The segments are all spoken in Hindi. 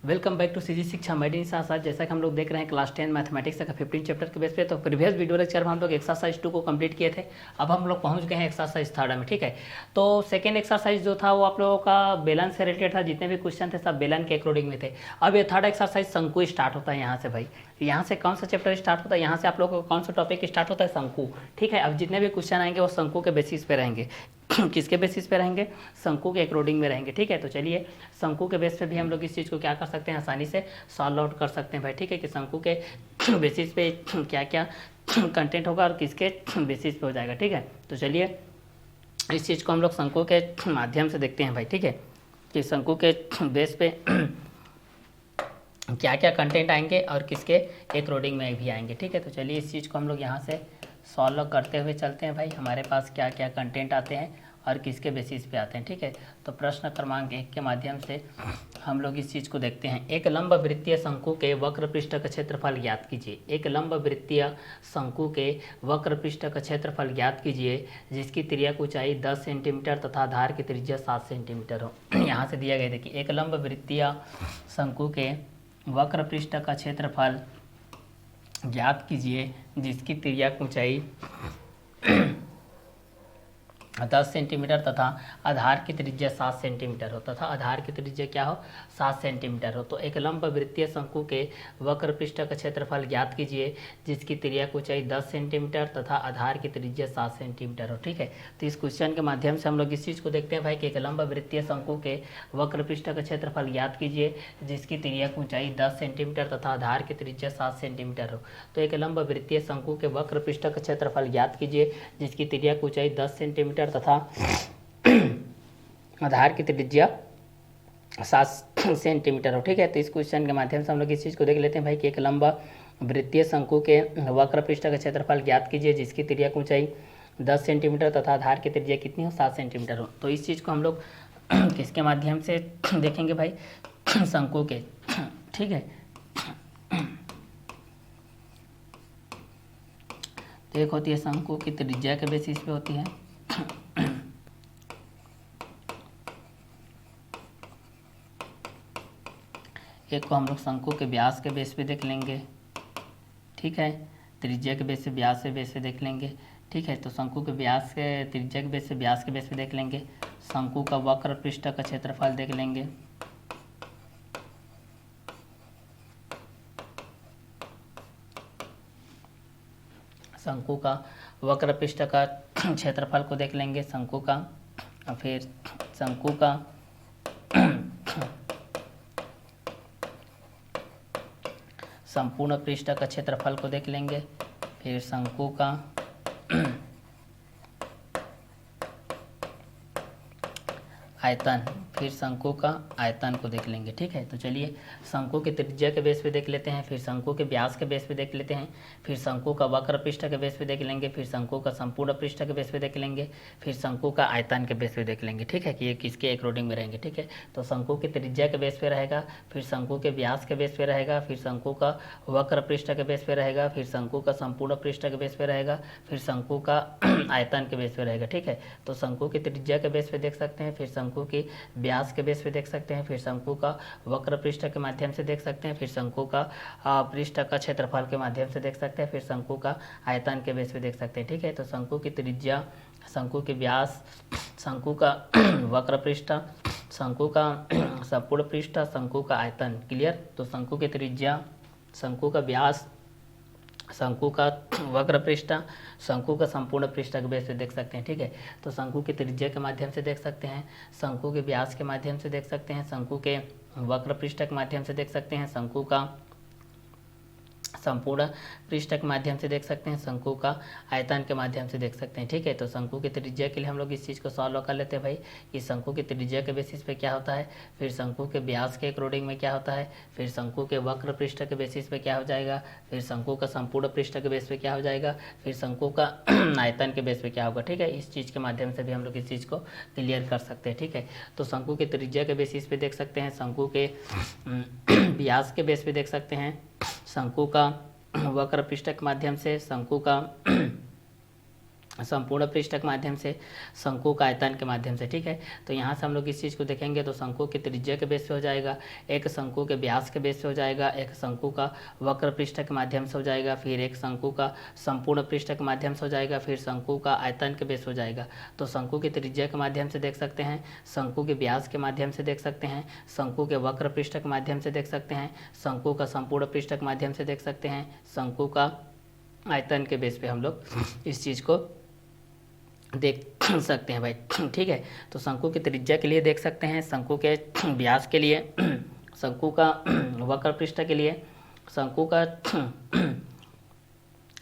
वेलकम बैक टू सीजी शिक्षा मेडिन साथ जैसा कि हम लोग देख रहे हैं क्लास 10 मैथमेटिक्स का 15 चैप्टर के बेस पे। तो प्रीवियस वीडियो लेक्चर में हम लोग एक्सरसाइज 2 को कंप्लीट किए थे। अब हम लोग पहुंच गए हैं एक्सरसाइज 3 में। ठीक है, तो सेकेंड एक्सरसाइज जो था वो आप लोगों का बेलन से रिलेटेड था। जितने भी क्वेश्चन थे सब बेलन के अकॉर्डिंग में थे। अब ये थर्ड एक्सरसाइज शंकु स्टार्ट होता है यहाँ से। भाई यहाँ से कौन सा चैप्टर स्टार्ट होता है, यहाँ से आप लोगों का कौन सा टॉपिक स्टार्ट होता है, शंकु। ठीक है, अब जितने भी क्वेश्चन आएंगे वो शंकु के बेसिस पे रहेंगे। किसके बेसिस पे रहेंगे, शंकु के अकॉर्डिंग में रहेंगे। ठीक है, तो चलिए शंकु के बेस पे भी हम लोग इस चीज़ को क्या कर सकते हैं, आसानी से सॉल्व आउट कर सकते हैं भाई। ठीक है, कि शंकु के बेसिस पे क्या क्या कंटेंट होगा और किसके बेसिस पे हो जाएगा। ठीक है, तो चलिए इस चीज़ को हम लोग शंकु के माध्यम से देखते हैं भाई। ठीक है, कि शंकु के बेस पे क्या क्या कंटेंट आएंगे और किसके अकॉर्डिंग में भी आएंगे। ठीक है, तो चलिए इस चीज़ को हम लोग यहाँ से सॉल्व करते हुए चलते हैं भाई। हमारे पास क्या क्या कंटेंट आते हैं और किसके बेसिस पे आते हैं। ठीक है, तो प्रश्न क्रमांक 1 के माध्यम से हम लोग इस चीज़ को देखते हैं। एक लंब वृत्तीय शंकु के वक्र पृष्ठ का क्षेत्रफल ज्ञात कीजिए। एक लंब वृत्तीय शंकु के वक्र पृष्ठ का क्षेत्रफल ज्ञात कीजिए जिसकी त्रिज्या की ऊंचाई 10 सेंटीमीटर तथा आधार की त्रिज्या 7 सेंटीमीटर हो। यहाँ से दिया गया देखिए, एक लंब वृत्तीय शंकु के वक्र पृष्ठ का क्षेत्रफल ज्ञात कीजिए जिसकी त्रिज्या की ऊंचाई 10 सेंटीमीटर तथा आधार की त्रिज्या 7 सेंटीमीटर हो, तथा आधार की त्रिज्या क्या हो, 7 सेंटीमीटर हो। तो एक लंब वृत्तीय शंकु के वक्र पृष्ठ का क्षेत्रफल ज्ञात कीजिए जिसकी त्रिज्या की ऊंचाई 10 सेंटीमीटर तथा आधार की त्रिज्या 7 सेंटीमीटर हो। ठीक है, तो इस क्वेश्चन के माध्यम से हम लोग इस चीज़ को देखते हैं भाई कि एक लंब वृत्तीय शंकु के वक्र पृष्ठ का क्षेत्रफल ज्ञात कीजिए जिसकी त्रिज्या की ऊंचाई 10 सेंटीमीटर तथा आधार की त्रिज्या 7 सेंटीमीटर हो। तो एक लंब वृत्तीय शंकु के वक्र पृष्ठ का क्षेत्रफल ज्ञात कीजिए जिसकी त्रिज्या की ऊंचाई 10 सेंटीमीटर तथा आधार की त्रिज्या 7 सेंटीमीटर हो। ठीक है, तो इस क्वेश्चन के माध्यम से हम लोग इस चीज़ को देख लेते हैं भाई कि एक लंबा वृत्तीय शंकु के वक्र पृष्ठ का क्षेत्रफल ज्ञात कीजिए जिसकी त्रिज्या की ऊंचाई 10 सेंटीमीटर तथा आधार की त्रिज्या कितनी हो, 7 सेंटीमीटर हो। तो इस चीज़ को हम लोग किसके माध्यम से देखेंगे भाई, शंकु के। ठीक है, तो एक होती है शंकु की त्रिज्या के बेसिस पे होती है, एक को हम लोग शंकु के व्यास के बेस पे देख लेंगे। ठीक है, त्रिज्या के बेस पे व्यास के बेस पे देख लेंगे। ठीक है, तो शंकु के व्यास के त्रिज्या के बेस पे व्यास के बेस पे देख लेंगे। शंकु का वक्र पृष्ठ का क्षेत्रफल देख लेंगे। शंकु का वक्र पृष्ठ का क्षेत्रफल को देख लेंगे शंकु का, और फिर शंकु का संपूर्ण पृष्ठ का क्षेत्रफल को देख लेंगे, फिर शंकु का आयतन, फिर शंकु का आयतन को देख लेंगे। ठीक है, तो चलिए शंकु के त्रिज्या के बेस पे देख लेते हैं, फिर शंकु के व्यास के बेस पे देख लेते हैं, फिर शंकु का वक्र पृष्ठ के बेस पे देख लेंगे, फिर शंकु का संपूर्ण पृष्ठ के बेस पे देख लेंगे, फिर शंकु का आयतन के बेस पे देख लेंगे। ठीक है, कि ये किसके अकॉर्डिंग में रहेंगे। ठीक है, तो शंकु की त्रिज्या के बेस पे रहेगा, फिर शंकु के व्यास के बेस पे रहेगा, फिर शंकु का वक्र पृष्ठ के बेस पे रहेगा, फिर शंकु का संपूर्ण पृष्ठ के बेस पे रहेगा, फिर शंकु का आयतन के बेस पे रहेगा। ठीक है, तो शंकु की त्रिज्या के बेस पे देख सकते हैं, फिर शंकु की व्यास के बेस पे देख सकते हैं, फिर शंकु का वक्र पृष्ठ के माध्यम से देख सकते हैं, फिर शंकु का पृष्ठ का क्षेत्रफल के माध्यम से देख सकते हैं, फिर शंकु का आयतन के बेस पे देख सकते हैं। ठीक है, तो शंकु की त्रिज्या, शंकु के व्यास, शंकु का वक्र पृष्ठ, शंकु का संपूर्ण पृष्ठ, शंकु का आयतन। क्लियर, तो शंकु की त्रिज्या, शंकु का व्यास, शंकु का वक्र पृष्ठ, शंकु का संपूर्ण पृष्ठ के बेस पे देख सकते हैं। ठीक है, तो शंकु की त्रिज्या के माध्यम से देख सकते हैं, शंकु के व्यास के माध्यम से देख सकते हैं, शंकु के वक्र पृष्ठ के माध्यम से देख सकते हैं, शंकु का संपूर्ण पृष्ठ के माध्यम से देख सकते हैं, शंकु का आयतन के माध्यम से देख सकते हैं। ठीक है, तो शंकु की त्रिज्या के लिए हम लोग इस चीज़ को सॉल्व कर लेते हैं भाई कि शंकु की त्रिज्या के बेसिस पे क्या होता है, फिर शंकु के व्यास के अकॉर्डिंग में क्या होता है, फिर शंकु के वक्र पृष्ठ के बेसिस पे क्या हो जाएगा, फिर शंकु का संपूर्ण पृष्ठ के बेस पे क्या हो जाएगा, फिर शंकु का आयतन के बेस पे क्या होगा। ठीक है, इस चीज़ के माध्यम से भी हम लोग इस चीज़ को क्लियर कर सकते हैं। ठीक है, तो शंकु की त्रिज्या के बेसिस पे देख सकते हैं, शंकु के व्यास के बेस पे देख सकते हैं, शंकु का वक्र पृष्ठ के माध्यम से, शंकु का संपूर्ण पृष्ठ के माध्यम से, शंकु का आयतन के माध्यम से। ठीक है, तो यहाँ से हम लोग इस चीज़ को देखेंगे तो शंकु की त्रिज्या के बेस पे हो जाएगा, एक शंकु के व्यास के बेस पे हो जाएगा, एक शंकु का वक्र पृष्ठ के माध्यम से हो जाएगा, फिर एक शंकु का संपूर्ण पृष्ठ के माध्यम से हो जाएगा, फिर शंकु का आयतन के बेस हो जाएगा। तो शंकु की त्रिज्या के माध्यम से देख सकते हैं, शंकु के व्यास के माध्यम से देख सकते हैं, शंकु के वक्र पृष्ठ के माध्यम से देख सकते हैं, शंकु का संपूर्ण पृष्ठ के माध्यम से देख सकते हैं, शंकु का आयतन के बेस पे हम लोग इस चीज़ को देख सकते हैं भाई। ठीक है, तो शंकु की त्रिज्या के लिए देख सकते हैं, शंकु के व्यास के लिए, शंकु का वक्र पृष्ठ के लिए, शंकु का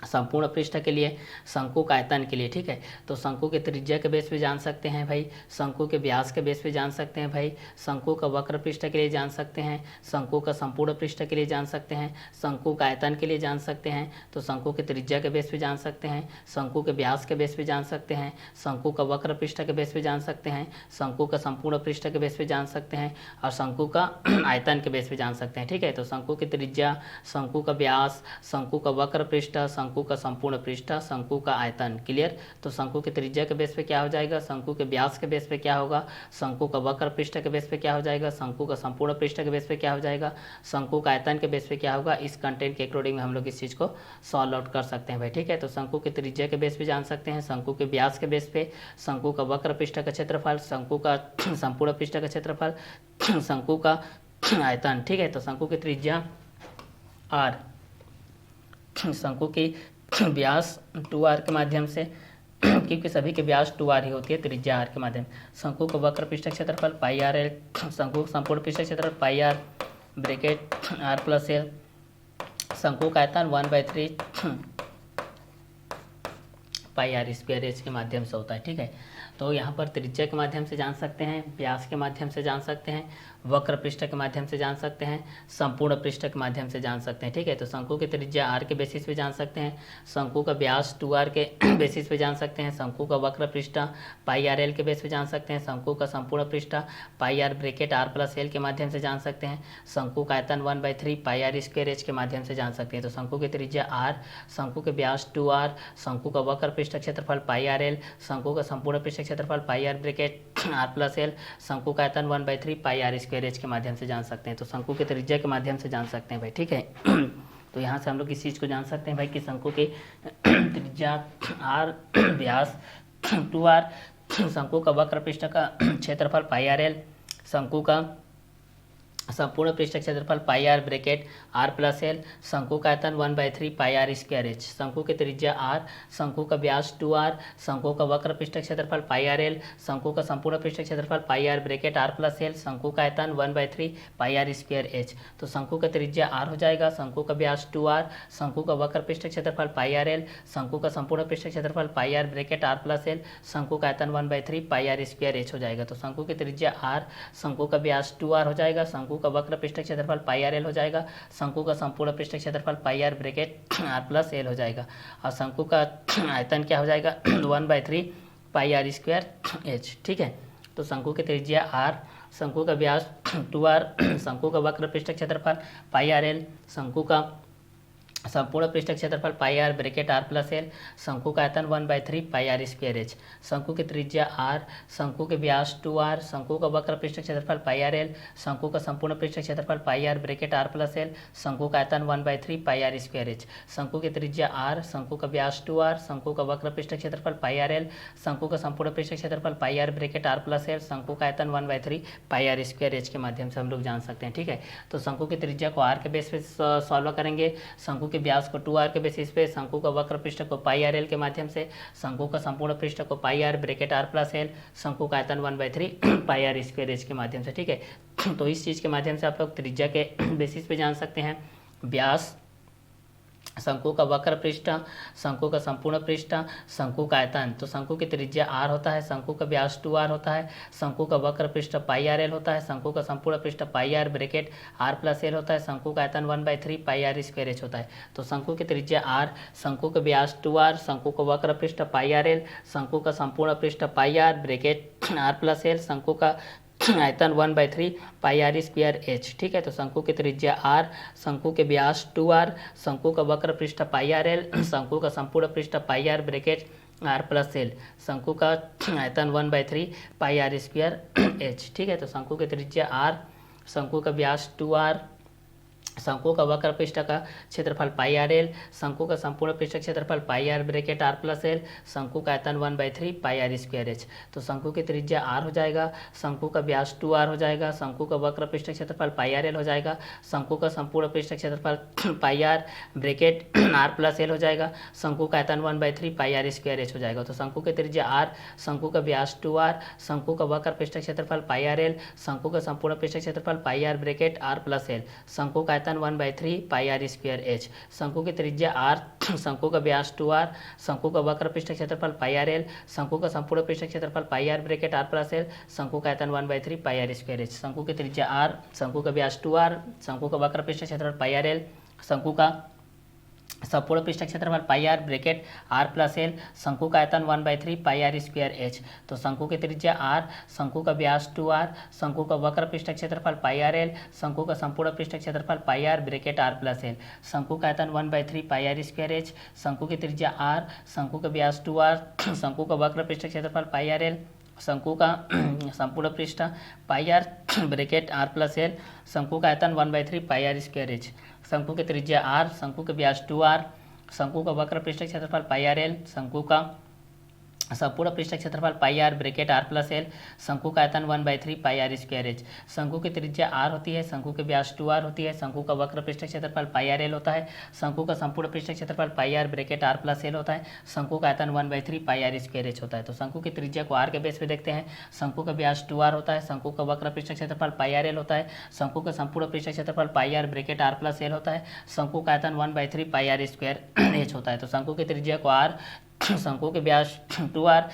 संपूर्ण पृष्ठ के लिए, शंकु का आयतन के लिए। ठीक है, तो शंकु के त्रिज्या के बेस पे जान सकते हैं भाई, शंकु के व्यास के बेस पे जान सकते हैं भाई, शंकु का वक्र पृष्ठ के लिए जान सकते हैं, शंकु का संपूर्ण पृष्ठ के लिए जान सकते हैं, शंकु का आयतन के लिए जान सकते हैं। तो शंकु के त्रिज्या के बेस पे जान सकते हैं, शंकु के व्यास के बेस पे जान सकते हैं, शंकु का वक्र पृष्ठ के बेस पे जान सकते हैं, शंकु का संपूर्ण पृष्ठ के बेस पे जान सकते हैं, और शंकु का आयतन के बेस पे जान सकते हैं। ठीक है, तो शंकु की त्रिज्या, शंकु का व्यास, शंकु का वक्र पृष्ठ, शंकु का संपूर्ण पृष्ठ, शंकु का आयतन। क्लियर, तो शंकु की त्रिज्या के बेस पे क्या हो जाएगा, शंकु के व्यास के बेस पे क्या होगा, शंकु का वक्र पृष्ठ के बेस पे क्या हो जाएगा, शंकु का संपूर्ण पृष्ठ के बेस पे क्या हो जाएगा, शंकु का आयतन के बेस पे क्या होगा। इस कंटेंट के अकॉर्डिंग में हम लोग इस चीज़ को सॉल्व आउट कर सकते हैं भाई। ठीक है, तो शंकु की त्रिज्या के बेस पे जान सकते हैं, शंकु के व्यास के बेस पे, शंकु का वक्र पृष्ठ का क्षेत्रफल, शंकु का संपूर्ण पृष्ठ का क्षेत्रफल, शंकु का आयतन। ठीक है, तो शंकु की त्रिज्या r, शंकु की व्यास 2r के माध्यम से, क्योंकि सभी के व्यास 2r ही होती है, त्रिज्या r के माध्यम, शंकु का वक्र पृष्ठ क्षेत्रफल पाई r है, शंकु का संपूर्ण पृष्ठ क्षेत्रफल पाई r bracket r plus l, शंकु का आयतन 1/3 पाई r स्क्वायर एच के माध्यम से होता है। ठीक है, तो यहाँ पर त्रिज्या के माध्यम से जान सकते हैं, व्यास के माध्यम से जान सकते हैं, वक्र पृष्ठ के माध्यम से जान सकते हैं, संपूर्ण पृष्ठ के माध्यम से जान सकते हैं। ठीक है, तो शंकु की त्रिज्या r के बेसिस पे जान सकते हैं, शंकु का व्यास 2r के बेसिस पे जान सकते हैं, शंकु का वक्र पृष्ठ पाई r l के बेस पे जान सकते हैं, शंकु का संपूर्ण पृष्ठ pi r bracket r plus l के माध्यम से जान सकते हैं, शंकु का आयतन 1/3 पाई r स्क्वायर एच के माध्यम से जान सकते हैं। तो शंकु की त्रिज्या r, शंकु के व्यास 2r, शंकु का वक्र पृष्ठ क्षेत्रफल पाई r l, शंकु का संपूर्ण पृष्ठ क्षेत्रफल पाई r bracket r plus l, शंकु का आयतन 1/3 पाई r स्क्वायर एच के माध्यम से जान सकते हैं। तो शंकु के त्रिज्या के माध्यम से जान सकते हैं भाई। ठीक है, तो यहाँ से हम लोग इस चीज़ को जान सकते हैं भाई कि शंकु की त्रिज्या r, व्यास 2r, शंकु का वक्र पृष्ठ का क्षेत्रफल पाई r l, शंकु का संपूर्ण पृष्ठ क्षेत्रफल पाई r bracket r plus l, शंकु का आयतन 1/3 पाई r स्क्वायर एच, शंकु की त्रिज्या r, शंकु का व्यास 2r, शंकु का वक्र पृष्ठ क्षेत्रफल पाई r l, शंकु का संपूर्ण पृष्ठ क्षेत्रफल पाई r bracket r plus l, शंकु का आयतन 1/3 पाई r स्क्वायर एच। तो शंकु का त्रिज्या r हो जाएगा, शंकु का व्यास 2r, शंकु का वक्र पृष्ठ क्षेत्रफल पाई r l, शंकु का संपूर्ण पृष्ठ क्षेत्रफल पाई r bracket r plus l, शंकु का आयतन 1/3 पाई r स्क्वायर एच हो जाएगा। तो शंकु की त्रिज्या r, शंकु का व्यास 2r हो जाएगा, शंकु का वक्र पृष्ठ क्षेत्रफल पाई r l हो जाएगा, शंकु का संपूर्ण पृष्ठ क्षेत्रफल पाई r bracket r plus l हो जाएगा, और शंकु का आयतन क्या हो जाएगा 1/3 पाई r स्क्वायर एच। ठीक है, तो शंकु की त्रिज्या r, शंकु का व्यास 2r, शंकु का वक्र पृष्ठ क्षेत्रफल पाई r l, शंकु का संपूर्ण पृष्ठ क्षेत्रफल पाई r bracket r plus l, शंकु का आयतन 1/3 पाई r स्क्वायर एच, शंकु की त्रिज्या r, शंकु के व्यास 2r, शंकु का वक्र पृष्ठ क्षेत्रफल पाई r l, शंकु का संपूर्ण पृष्ठ क्षेत्रफल पाई r bracket r plus l, शंकु का आयतन 1/3 पाई r स्क्वायर एच, शंकु की त्रिज्या r, शंकु का व्यास 2r, शंकु का वक्र पृष्ठ क्षेत्रफल पाई r l, शंकु का संपूर्ण पृष्ठ क्षेत्रफल पाई r bracket r plus l, शंकु का आयतन 1/3 पाई r स्क्वायर एच के माध्यम से हम लोग जान सकते हैं। ठीक है, तो शंकु की त्रिज्या को r के बेस पे सॉल्व करेंगे, शंकु के व्यास को 2r के बेसिस पे, शंकु का वक्र पृष्ठ को पाई r l के माध्यम से, शंकु का संपूर्ण पृष्ठ को पाई r bracket r plus l, शंकु का आयतन 1/3 पाई r स्क्वायर एच के माध्यम से। ठीक है, तो इस चीज़ के माध्यम से आप लोग त्रिज्या के बेसिस पे जान सकते हैं, व्यास, शंकु का वक्र पृष्ठ, शंकु का संपूर्ण पृष्ठ, शंकु का आयतन। तो शंकु की त्रिज्या r होता है, शंकु का व्यास 2r होता है, शंकु का वक्र पृष्ठ पाई r l होता है, शंकु का संपूर्ण पृष्ठ pi r bracket r plus l होता है, शंकु का आयतन 1/3 पाई r स्क्वायर एच होता है। तो शंकु की त्रिज्या r, शंकु का व्यास 2r, शंकु का वक्र पृष्ठ पाई r l, शंकु का संपूर्ण पृष्ठ pi r bracket r plus l, शंकु का आयतन 1/3 पाई r स्क्वायर एच। ठीक है, तो शंकु की त्रिज्या r, शंकु के व्यास 2r, शंकु का वक्र पृष्ठ पाई r l, शंकु का संपूर्ण पृष्ठ pi r bracket R plus L. शंकु का आयतन 1/3 पाई आर स्क्वायर एच। ठीक है, तो शंकु की त्रिज्या आर, शंकु का व्यास 2r, शंकु का वक्र पृष्ठ का क्षेत्रफल पाई आर एल, शंकु का संपूर्ण पृष्ठ क्षेत्रफल pi R bracket R plus L, शंकु का आयतन 1/3 पाई आर स्क्वायर एच। तो शंकु की त्रिज्या आर हो जाएगा, शंकु का व्यास 2r हो जाएगा, शंकु का वक्र पृष्ठ क्षेत्रफल पाई आर एल हो जाएगा, शंकु का संपूर्ण पृष्ठ क्षेत्रफल pi R bracket R plus L हो जाएगा, शंकु का आयतन 1/3 पाई आर स्क्वायर एच हो जाएगा। तो शंकु की त्रिज्या आर, शंकु का व्यास 2r, शंकु का वक्र पृष्ठ क्षेत्रफल पाई आर एल, शंकु का संपूर्ण पृष्ठ क्षेत्रफल pi R bracket R plus L, शंकु का 1/3 पाई आर स्क्वायर एच। शंकु की त्रिज्या आर, शंकु का व्यास 2r, शंकु का वक्र पृष्ठ क्षेत्रफल पाई आर एल, शंकु का संपूर्ण पृष्ठ क्षेत्रफल pi R bracket R plus L, शंकु का 1/3 पाई आर स्क्वायर एच। शंकु की त्रिज्या आर, शंकु का व्यास 2r, शंकु का वक्र पृष्ठ क्षेत्रफल पाई आर एल, शंकु का संपूर्ण पृष्ठ क्षेत्रफल pi R bracket R plus L, शंकु का आयतन 1/3 पाई आर स्क्वायर एच। तो शंकु की त्रिज्या आर, शंकु का व्यास 2r, शंकु का वक्र पृष्ठ क्षेत्रफल पाई आर एल, शंकु का संपूर्ण पृष्ठ क्षेत्रफल pi R bracket R plus L, शंकु का आयतन 1/3 पाई आर स्क्वायर एच। शंकु की त्रिज्या आर, शंकु का व्यास 2r, शंकु का वक्र पृष्ठ क्षेत्रफल पाई आर एल, शंकु का संपूर्ण पृष्ठ pi R bracket R plus L, शंकु का आयतन 1/3 पाई आर स्क्वायर एच। शंकु की त्रिज्या आर, शंकु के व्यास 2r, शंकु का वक्र पृष्ठ क्षेत्रफल पाई आर एल, शंकु का संपूर्ण पृष्ठ क्षेत्रफल pi R bracket R plus L, शंकु का आयतन 1/3 पाई आर स्क्वायर एच। शंकु की त्रिज्या आर होती है, शंकु के व्यास 2r होती है, शंकु का वक्र पृष्ठ क्षेत्रफल पाई आर एल होता है, शंकु का संपूर्ण पृष्ठ क्षेत्रफल pi R bracket R plus L होता है, शंकु का आयतन 1/3 पाई आर स्क्वायर एच होता है। तो शंकु की त्रिज्या को आर के बेस पे देखते हैं। शंकु का व्यास 2r होता है, शंकु का वक्र पृष्ठ क्षेत्रफल पाई आर एल होता है, शंकु का संपूर्ण पृष्ठ क्षेत्रफल pi R bracket R plus L होता है, शंकु का आयतन 1/3 पाई आर स्क्वायर एच होता है। तो शंकु की त्रिज्या को आर, शंकु के व्यास 2r,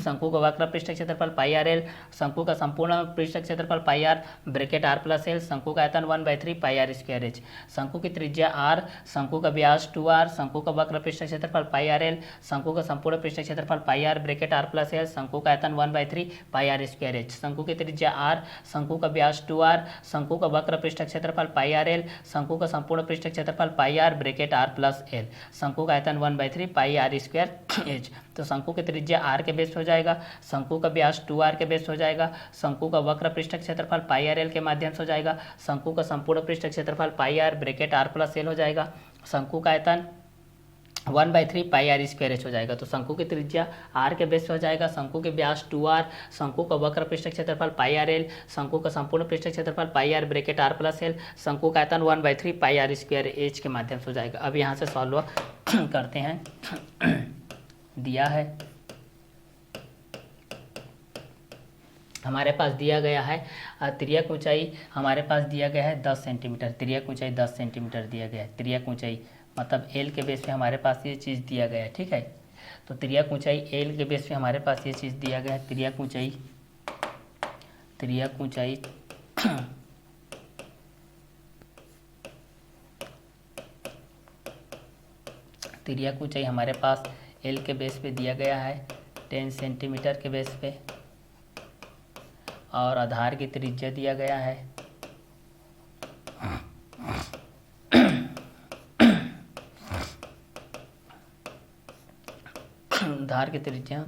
शंकु का वक्र पृष्ठ क्षेत्रफल पाई आर एल, शंकु का संपूर्ण पृष्ठ क्षेत्रफल pi R bracket R plus L, शंकु का आयतन 1/3 पाई आर स्क्वायर एच। शंकु की त्रिज्या आर, शंकु का व्यास 2r, शंकु का वक्र पृष्ठ क्षेत्रफल पाई आर एल, शंकु का संपूर्ण पृष्ठ क्षेत्रफल pi R bracket R plus L, शंकु का आयतन 1/3 पाई आर स्क्वायर एच। शंकु की त्रिज्या आर, शंकु का व्यास 2r, शंकु का वक्र पृष्ठ क्षेत्रफल पाई आर एल, शंकु का संपूर्ण पृष्ठ क्षेत्रफल pi R bracket R plus L, शंकु का आयतन 1/3 पाई आर स्क्वायर एच। तो शंकु की त्रिज्या आर के बेस हो जाएगा, शंकु का व्यास 2r के बेस हो जाएगा, शंकु का वक्र पृष्ठ क्षेत्रफल पाई आर एल के माध्यम से हो जाएगा, शंकु का संपूर्ण पृष्ठ क्षेत्रफल pi R bracket R plus L हो जाएगा, शंकु का आयतन 1/3 पाई आर स्क्वायर एच हो जाएगा। तो शंकु की त्रिज्या आर के बेस पे हो जाएगा, शंकु के व्यास 2r, शंकु का वक्र पृष्ठ क्षेत्रफल पाई आर एल, शंकु का संपूर्ण पृष्ठ क्षेत्रफल pi R bracket R plus L, शंकु का आयतन 1/3 पाई आर स्क्वायर एच के माध्यम से हो जाएगा। अब यहाँ से सॉल्व करते हैं। दिया है, हमारे पास दिया गया है तिर्यक ऊंचाई, हमारे पास दिया गया है 10 सेंटीमीटर, तिर्यक ऊंचाई 10 सेंटीमीटर दिया गया है। तिर्यक ऊंचाई मतलब एल के बेस पे हमारे पास ये चीज़ दिया गया है, ठीक है। तो तिर्यक ऊंचाई एल के बेस पे हमारे पास ये चीज़ दिया गया है। तिर्यक ऊंचाई, तिर्यक ऊंचाई तिर्यक ऊंचाई हमारे पास एल के बेस पे दिया गया है 10 सेंटीमीटर के बेस पे, और आधार की त्रिज्या दिया गया है आधार की त्रिज्या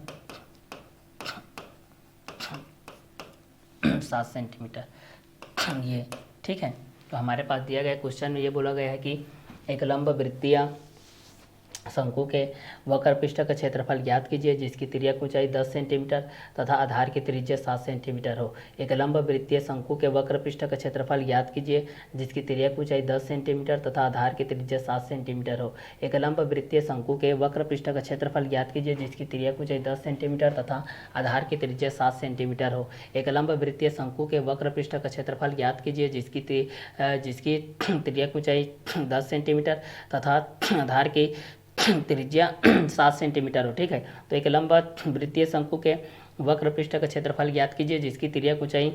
7 सेंटीमीटर ये, ठीक है। तो हमारे पास दिया गया क्वेश्चन में ये बोला गया है कि एक लंब वृत्तीय शंकु के वक्र पृष्ठ का क्षेत्रफल ज्ञात कीजिए जिसकी तिर्यक ऊंचाई 10 सेंटीमीटर तथा आधार की त्रिज्या 7 सेंटीमीटर हो। एक लंब वृत्तीय शंकु के वक्र पृष्ठ का क्षेत्रफल ज्ञात कीजिए जिसकी तिर्यक ऊंचाई 10 सेंटीमीटर तथा आधार की त्रिज्या 7 सेंटीमीटर हो। एक लंब वृत्तीय शंकु के वक्र पृष्ठ का क्षेत्रफल ज्ञात कीजिए जिसकी तिर्यक ऊंचाई 10 सेंटीमीटर तथा आधार की त्रिज्या 7 सेंटीमीटर हो। एक लंब वृत्तीय शंकु के वक्र पृष्ठ का क्षेत्रफल ज्ञात कीजिए जिसकी तिर्यक ऊंचाई 10 सेंटीमीटर तथा आधार की त्रिज्या 7 सेंटीमीटर हो, ठीक है। तो एक लंब वृत्तीय शंकु के वक्र पृष्ठ का क्षेत्रफल ज्ञात कीजिए जिसकी तिर्यक ऊंचाई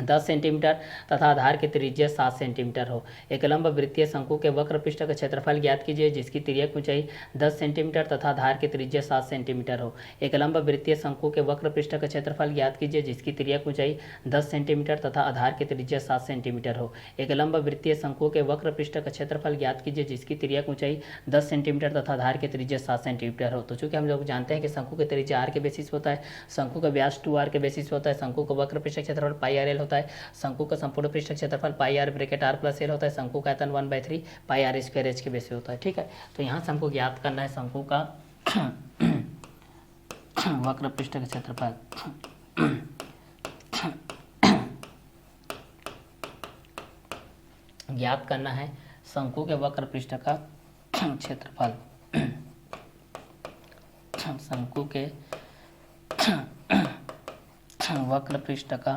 10 सेंटीमीटर तथा आधार की त्रिज्या 7 सेंटीमीटर हो। एक लंब वृत्तीय शंकु के वक्र पृष्ठ का क्षेत्रफल ज्ञात कीजिए जिसकी तिर्यक ऊंचाई 10 सेंटीमीटर तथा आधार की त्रिज्या 7 सेंटीमीटर हो। एक लंब वृत्तीय शंकु के वक्र पृष्ठ का क्षेत्रफल ज्ञात कीजिए जिसकी तिर्यक ऊंचाई 10 सेंटीमीटर तथा आधार की त्रिज्या 7 सेंटीमीटर हो। एक लंब वृत्तीय शंकु के वक्र पृष्ठ का क्षेत्रफल ज्ञात कीजिए जिसकी तिर्यक ऊंचाई 10 सेंटीमीटर तथा आधार की त्रिज्या 7 सेंटीमीटर हो। तो चूंकि हम लोग जानते हैं कि शंकु की त्रिज्या r के बेसिस होता है, शंकु का व्यास 2r के बेसिस होता है, शंकु का वक्र पृष्ठ क्षेत्रफल पाई r l होता है, शंकु का संपूर्ण पृष्ठ क्षेत्रफल पाई r bracket r plus L होता है, शंकु का आयतन 1/3 पाई r स्क्वायर एच के बेस पे होता है। ठीक है, तो यहाँ से हमको ज्ञात करना है शंकु का वक्र पृष्ठ का क्षेत्रफल। ज्ञात करना है शंकु के वक्र पृष्ठ का क्षेत्रफल। शंकु के वक्र पृष्ठ का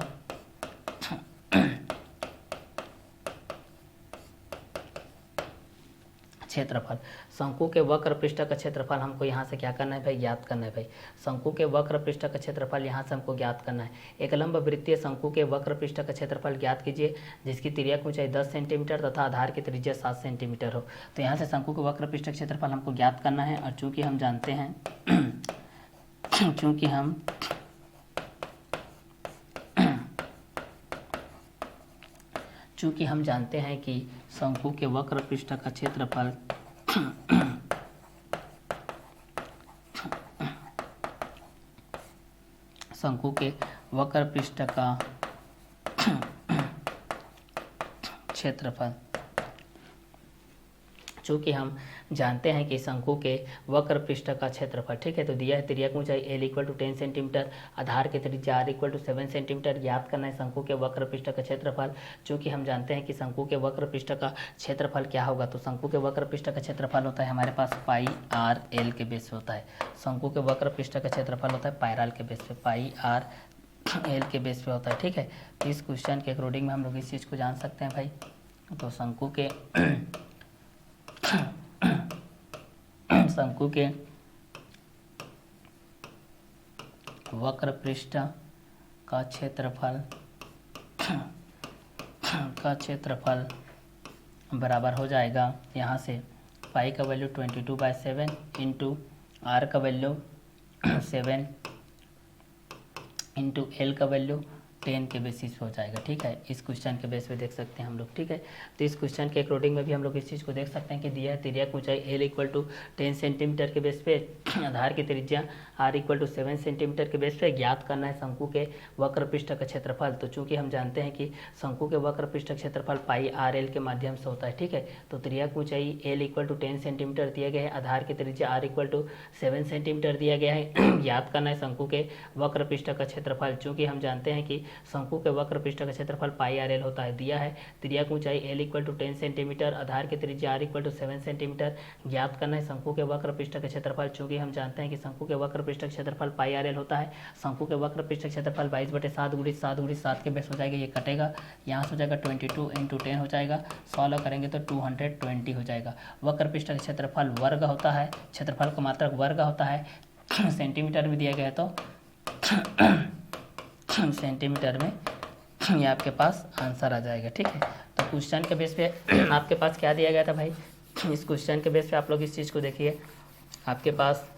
क्षेत्रफल। शंकु के वक्र पृष्ठ का क्षेत्रफल हमको यहाँ से क्या करना है भाई, ज्ञात करना है भाई। शंकु के वक्र पृष्ठ का क्षेत्रफल यहाँ से हमको ज्ञात करना है। एक लंब वृत्तीय शंकु के वक्र पृष्ठ का क्षेत्रफल ज्ञात कीजिए जिसकी तिर्यक ऊंचाई 10 सेंटीमीटर तथा आधार की त्रिज्या 7 सेंटीमीटर हो। तो यहाँ से शंकु के वक्र पृष्ठ का क्षेत्रफल हमको ज्ञात करना है और चूंकि हम जानते हैं चूंकि हम जानते हैं कि शंकु के वक्र पृष्ठ का क्षेत्रफल शंकु के वक्र पृष्ठ का क्षेत्रफल, चूँकि हम जानते हैं कि शंकु के वक्र पृष्ठ का क्षेत्रफल, ठीक है, तो दिया है तिर्यक ऊंचाई एल इक्वल टू 10 सेंटीमीटर, आधार की त्रिज्या आर इक्वल टू 7 सेंटीमीटर। ज्ञात करना है शंकु के वक्र पृष्ठ का क्षेत्रफल। चूँकि हम जानते हैं कि शंकु के वक्र पृष्ठ का क्षेत्रफल क्या होगा, तो शंकु के वक्र पृष्ठ का क्षेत्रफल होता है हमारे पास पाई आर एल के बेस पे होता है। शंकु के वक्र पृष्ठ का क्षेत्रफल होता है पायराल के बेस पे, पाई आर एल के बेस पे होता है। ठीक है, तो इस क्वेश्चन के अकॉर्डिंग में हम लोग इस चीज़ को जान सकते हैं भाई। तो शंकु के वक्र पृष्ठ का क्षेत्रफल बराबर हो जाएगा यहाँ से पाई का वैल्यू 22/7 इंटू आर का वैल्यू 7 इंटू एल का वैल्यू 10 के बेसिस पे हो जाएगा। ठीक है, इस क्वेश्चन के बेस पे देख सकते हैं हम लोग। ठीक है, तो इस क्वेश्चन के अकॉर्डिंग में भी हम लोग इस चीज़ को देख सकते हैं कि दिया है तिर्यक ऊंचाई एल इक्वल टू 10 सेंटीमीटर के बेस पे, आधार की त्रिज्या आर इक्वल टू 7 सेंटीमीटर के बेस पे। ज्ञात करना है शंकु के वक्र पृष्ठ का क्षेत्रफल। तो चूंकि हम जानते हैं कि शंकु के वक्र पृष्ठ क्षेत्रफल पाई आर एल के माध्यम से होता है। ठीक है, तो तिर्यक ऊंचाई एल इक्वल टू 10 सेंटीमीटर दिया गया है, आधार की त्रिज्या आर इक्वल टू 7 सेंटीमीटर दिया गया है। ज्ञात करना है शंकु के वक्र पृष्ठ का क्षेत्रफल। चूंकि हम जानते हैं कि शंकु के वक्र पृष्ठ का क्षेत्रफल पाई आर एल होता है। दिया है तिर्यक ऊंचाई एल इक्वल टू 10 सेंटीमीटर, आधार की त्रिज्या आर इक्वल टू 7 सेंटीमीटर। ज्ञात करना है शंकु के वक्र पृष्ठ का क्षेत्रफल। चूंकि हम जानते हैं कि शंकु के वक्र पृष्ठ का क्षेत्रफल पाई आर एल होता है। शंकु के वक्र पृष्ठ का क्षेत्रफल 22/7 गुणित 7 गुणित 7 के बेस हो जाएगा, ये कटेगा, यहाँ से हो जाएगा 22 इंटू 10 हो जाएगा, 16 करेंगे तो 220 हो जाएगा। वक्र पृष्ठ का क्षेत्रफल वर्ग होता है, क्षेत्रफल का मात्रक वर्ग होता है, सेंटीमीटर में दिया गया है तो सेंटीमीटर में ये आपके पास आंसर आ जाएगा। ठीक है, तो क्वेश्चन के बेस पे आपके पास क्या दिया गया था भाई, इस क्वेश्चन के बेस पे आप लोग इस चीज़ को देखिए। आपके पास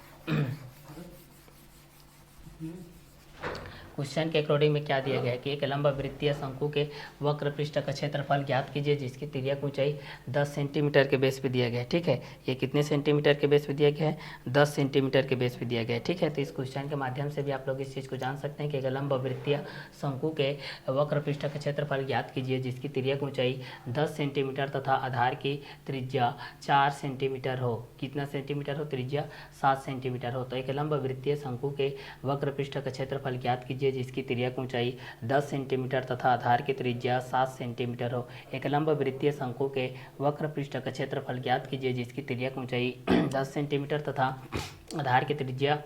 क्वेश्चन के अकॉर्डिंग में क्या दिया गया है कि एक लंब वृत्तीय शंकु के वक्र पृष्ठ का क्षेत्रफल ज्ञात कीजिए जिसकी तिर्यक ऊंचाई 10 सेंटीमीटर के बेस पे दिया गया है। ठीक है, ये कितने सेंटीमीटर के बेस पे दिया गया है, 10 सेंटीमीटर के बेस पे दिया गया है। ठीक है, तो इस क्वेश्चन के माध्यम से भी आप लोग इस चीज़ को जान सकते हैं कि एक लंब वृत्तीय शंकु के वक्र पृष्ठ का क्षेत्रफल ज्ञात कीजिए जिसकी तिर्यक ऊंचाई 10 सेंटीमीटर तथा आधार की त्रिज्या 4 सेंटीमीटर हो। कितना सेंटीमीटर हो, त्रिज्या 7 सेंटीमीटर हो। तो एक लंब वृत्तीय शंकु के वक्र पृष्ठ का क्षेत्रफल ज्ञात कीजिए जिसकी तिर्यक ऊंचाई 10 सेंटीमीटर तथा आधार की त्रिज्या 7 सेंटीमीटर हो। एक लंब वृत्तीय शंकु के वक्र पृष्ठ का क्षेत्रफल ज्ञात कीजिए जिसकी तिर्यक ऊंचाई 10 सेंटीमीटर तथा आधार की त्रिज्या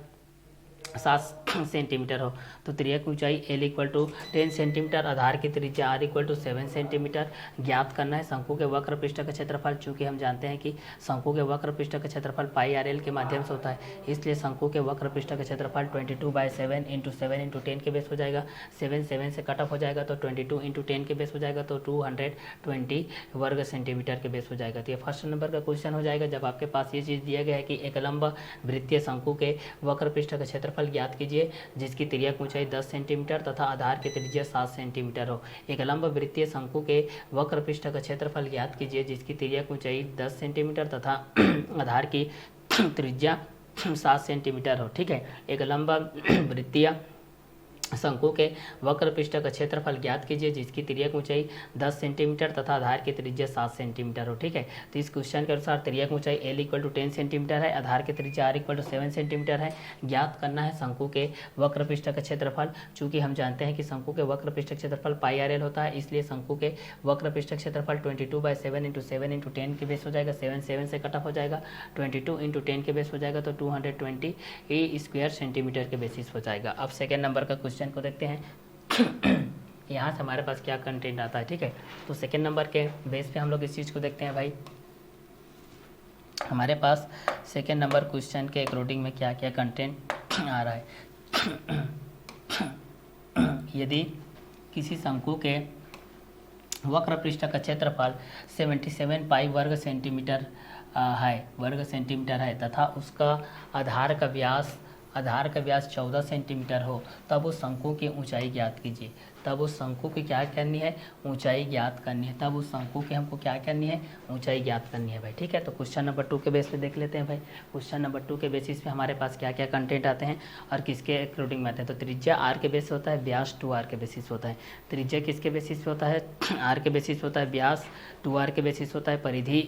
7 सेंटीमीटर हो तो त्रिज्या की ऊंचाई L इक्वल टू 10 सेंटीमीटर, आधार की त्रिज्या R इक्वल टू 7 सेंटीमीटर। ज्ञात करना है शंकु के वक्र पृष्ठ का क्षेत्रफल। चूंकि हम जानते हैं कि शंकु के वक्र पृष्ठ का क्षेत्रफल पाई आर एल के माध्यम से होता है, इसलिए शंकु के वक्र पृष्ठ का क्षेत्रफल 22/7 इंटू 7 इंटू 10 के बेस हो जाएगा। 7 से कट ऑफ हो जाएगा तो 22 इंटू 10 के बेस हो जाएगा, तो 220 वर्ग सेंटीमीटर के बेस हो जाएगा। तो ये फर्स्ट नंबर का क्वेश्चन हो जाएगा। जब आपके पास ये चीज़ दिया गया है कि एक लंब वृत्तीय शंकु के वक्र पृष्ठ का क्षेत्रफल ज्ञात कीजिए जिसकी त्रिज्या की ऊंचाई 10 सेंटीमीटर तथा आधार की त्रिज्या 7 सेंटीमीटर हो। एक लंब वृत्तीय शंकु के वक्र पृष्ठ का क्षेत्रफल ज्ञात कीजिए जिसकी त्रिज्या की ऊंचाई 10 सेंटीमीटर तथा आधार की त्रिज्या 7 सेंटीमीटर हो। ठीक है, एक लंब वृत्तीय शंकु के वक्र पृष्ठ का क्षेत्रफल ज्ञात कीजिए जिसकी त्रिज्या की ऊंचाई 10 सेंटीमीटर तथा आधार की त्रिज्या 7 सेंटीमीटर हो। ठीक है, तो इस क्वेश्चन के अनुसार त्रिज्या की ऊंचाई L इक्वल टू 10 सेंटीमीटर है, आधार की त्रिज्या R इक्वल टू 7 सेंटीमीटर है। ज्ञात करना है शंकु के वक्र पृष्ठ का क्षेत्रफल। चूंकि हम जानते हैं कि शंकु के वक्र पृष्ठ क्षेत्रफल पाई आर एल होता है, इसलिए शंकु के वक्र पृष्ठ क्षेत्रफल 22/7 इंटू 7 इंटू 10 के बेस हो जाएगा। 7 से कट ऑफ हो जाएगा, 22 इंटू 10 के बेस हो जाएगा, तो 220 स्क्वायर सेंटीमीटर के बेसिस हो जाएगा। अब सेकेंड नंबर का क्वेश्चन को देखते हैं। यहाँ से हमारे पास क्या कंटेंट आता है। ठीक है, तो सेकेंड नंबर के बेस पे हम लोग इस चीज़ को देखते हैं भाई। हमारे पास सेकेंड नंबर क्वेश्चन के अकॉर्डिंग में क्या क्या कंटेंट आ रहा है। यदि किसी शंकु के वक्र पृष्ठ का क्षेत्रफल 77 पाई वर्ग सेंटीमीटर है तथा उसका आधार का व्यास 14 सेंटीमीटर हो, तब उस शंकु की ऊंचाई ज्ञात कीजिए। तब उस शंकु की क्या करनी है, ऊंचाई ज्ञात करनी है। तब उस शंकु की हमको क्या करनी है, ऊंचाई ज्ञात करनी है भाई। ठीक है, तो क्वेश्चन नंबर 2 के बेस पे देख लेते हैं भाई। क्वेश्चन नंबर 2 के बेसिस पे हमारे पास क्या क्या कंटेंट आते हैं और किसके अकॉर्डिंग में आते हैं। तो त्रिज्या R के बेस होता है, व्यास 2R के बेसिस होता है। त्रिज्या किसके बेसिस पे होता है, R के बेसिस होता है, व्यास 2R के बेसिस होता है, परिधि